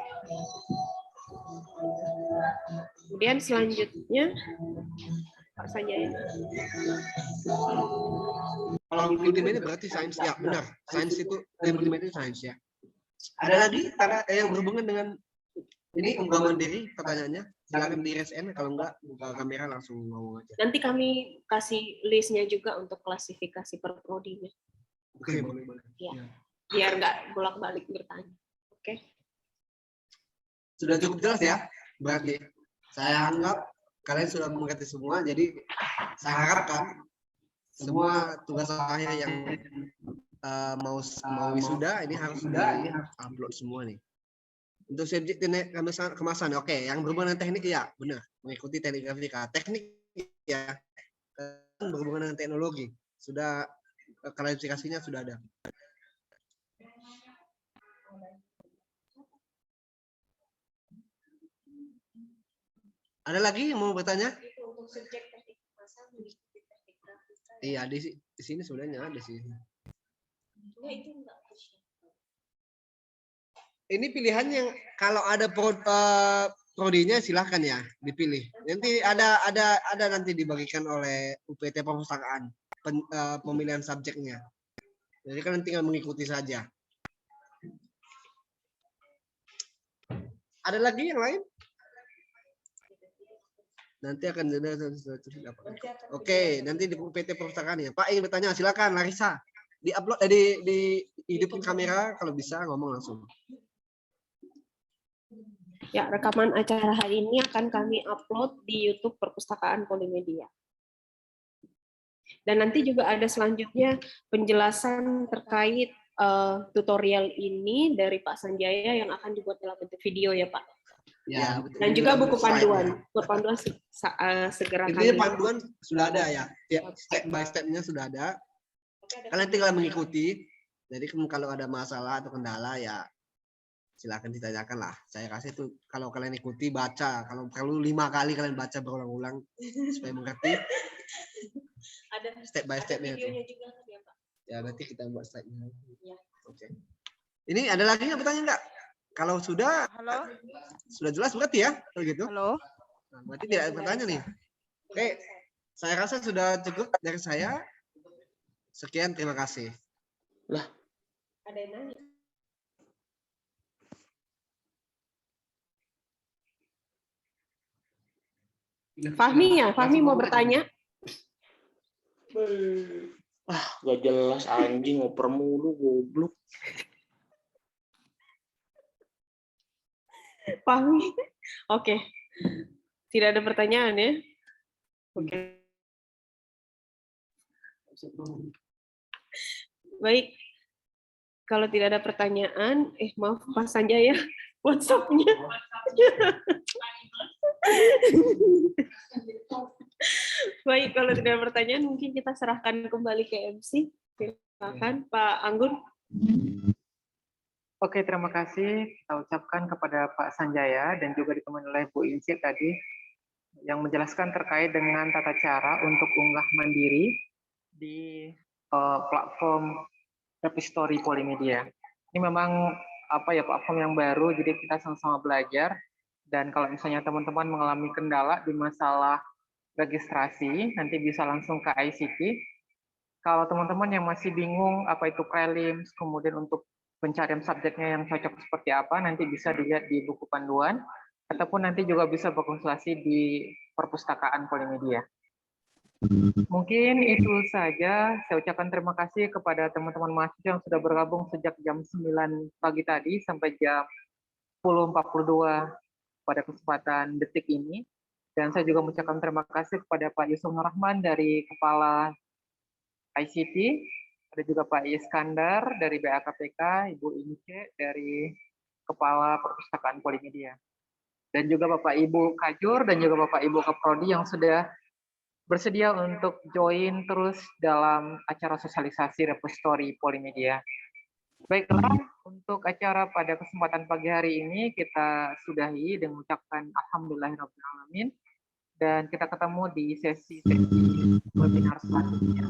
S8: Kemudian selanjutnya Pak Sanjaya.
S15: Kalau multimedia berarti sains ya, benar. Sains itu multimedia itu sains ya. Ada lagi yang berhubungan dengan ini pengembang diri pertanyaannya? Silakan di RSN, kalau enggak buka kamera langsung ngomong aja.
S8: Nanti kami kasih listnya juga untuk klasifikasi per prodinya.
S15: Oke, boleh.
S8: Ya. Biar nggak bolak-balik bertanya. Oke.
S15: Sudah cukup jelas ya? Berarti saya anggap kalian sudah mengerti semua, jadi saya harapkan semua tugas akhir yang mau wisuda ini harus upload semua nih. Untuk subjek kemasan, oke. Yang berhubungan dengan teknik ya, benar. Mengikuti teknik grafika. Teknik ya, berhubungan dengan teknologi. Sudah klarifikasinya sudah ada. Ada lagi yang mau bertanya?
S8: Untuk subjek teknik kemasan mengikuti teknik grafika.
S15: Iya, di sini sebenarnya ada sih.
S8: Ya, itu enggak.
S15: Ini pilihan yang kalau ada prodinya silahkan ya dipilih. Nanti ada nanti dibagikan oleh UPT Perpustakaan pemilihan subjeknya. Jadi kan tinggal mengikuti saja. Ada lagi yang lain? Nanti akan Oke, nanti di UPT Perpustakaan ya. Pak ingin bertanya, silakan Larissa. Di-upload di hidupin kamera kalau bisa ngomong langsung.
S8: Ya, rekaman acara hari ini akan kami upload di YouTube Perpustakaan Polimedia. Dan nanti juga ada selanjutnya penjelasan terkait tutorial ini dari Pak Sanjaya yang akan dibuat dalam bentuk video ya Pak.
S15: Ya,
S8: dan juga buku panduan. Buku panduan segera kami.
S15: Intinya panduan sudah ada ya. Step by step-nya sudah ada. Kalian tinggal mengikuti. Jadi kalau ada masalah atau kendala ya silakan ditanyakan lah. Saya kasih itu kalau kalian ikuti baca, kalau perlu 5 kali kalian baca berulang-ulang supaya mengerti.
S8: Ada
S15: step by step-nya itu.
S8: Juga, ya, Pak?
S15: Ya nanti kita buat slide-nya.
S8: Ya.
S15: Oke. Ini ada lagi yang bertanya enggak? Kalau sudah,
S17: halo,
S15: sudah jelas berarti ya, kalau gitu.
S17: Halo.
S15: Nah, berarti tidak ada pertanyaan nih. Oke, saya rasa sudah cukup dari saya. Sekian, terima kasih.
S9: Lah.
S8: Ada yang nanya? Fahmi ya, Fahmi mau bertanya.
S9: Gak jelas anjing, ngoper mulu, goblok.
S8: Fahmi, oke. Tidak ada pertanyaan ya? Oke. Baik. Kalau tidak ada pertanyaan, maaf Pak Sanjaya, WhatsApp-nya. Baik, kalau tidak ada pertanyaan, mungkin kita serahkan kembali ke MC. Silakan Pak Anggun.
S11: Oke, terima kasih kita ucapkan kepada Pak Sanjaya dan juga ditemani oleh Bu Inci tadi yang menjelaskan terkait dengan tata cara untuk unggah mandiri di platform Repository Polimedia. Ini memang platform yang baru, jadi kita sama-sama belajar. Dan kalau misalnya teman-teman mengalami kendala di masalah registrasi, nanti bisa langsung ke ICT. Kalau teman-teman yang masih bingung apa itu prelims, kemudian untuk pencarian subjeknya yang cocok seperti apa, nanti bisa dilihat di buku panduan, ataupun nanti juga bisa berkonsultasi di Perpustakaan Polimedia. Mungkin itu saja. Saya ucapkan terima kasih kepada teman-teman mahasiswa yang sudah bergabung sejak jam 9 pagi tadi sampai jam 10.42 pada kesempatan detik ini. Dan saya juga mengucapkan terima kasih kepada Pak Yusuf Nur Rahman dari Kepala ICT, ada juga Pak Iskandar dari BAKPK, Ibu Ince dari Kepala Perpustakaan Polimedia, dan juga Bapak Ibu Kajur dan juga Bapak Ibu Kaprodi yang sudah bersedia untuk join terus dalam acara sosialisasi repository Polimedia. Baiklah, untuk acara pada kesempatan pagi hari ini kita sudahi dengan mengucapkan alhamdulillahirabbil alamin. dan kita ketemu di sesi webinar selanjutnya.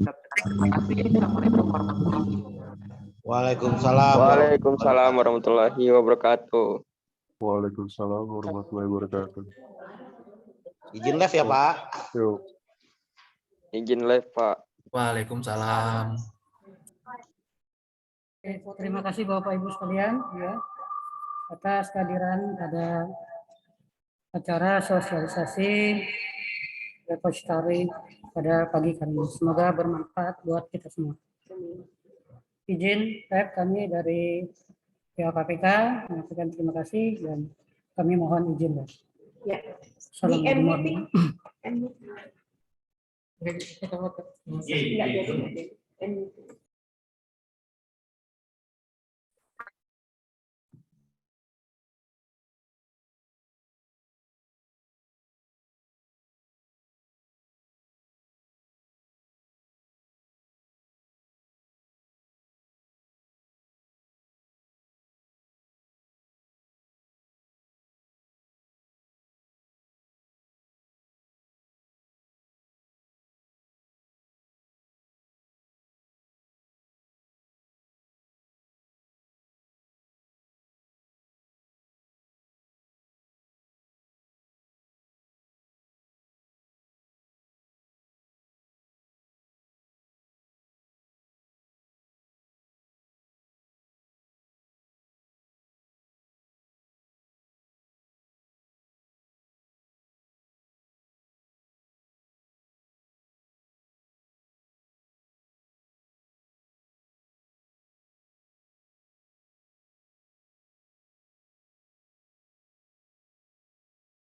S11: Terima kasih. Assalamualaikum warahmatullahi wabarakatuh.
S12: Waalaikumsalam.
S9: Waalaikumsalam warahmatullahi wabarakatuh.
S10: Waalaikumsalam warahmatullahi wabarakatuh.
S12: Izin live ya, Pak.
S10: Yuk.
S9: Izin live, Pak.
S17: Waalaikumsalam.
S6: Terima kasih Bapak Ibu sekalian ya atas kehadiran pada acara sosialisasi repository pada pagi kali ini. Semoga bermanfaat buat kita semua. Izin kami dari pihak KPK menyampaikan terima kasih dan kami mohon izin.
S8: Ya.
S6: Assalamualaikum warahmatullahi wabarakatuh.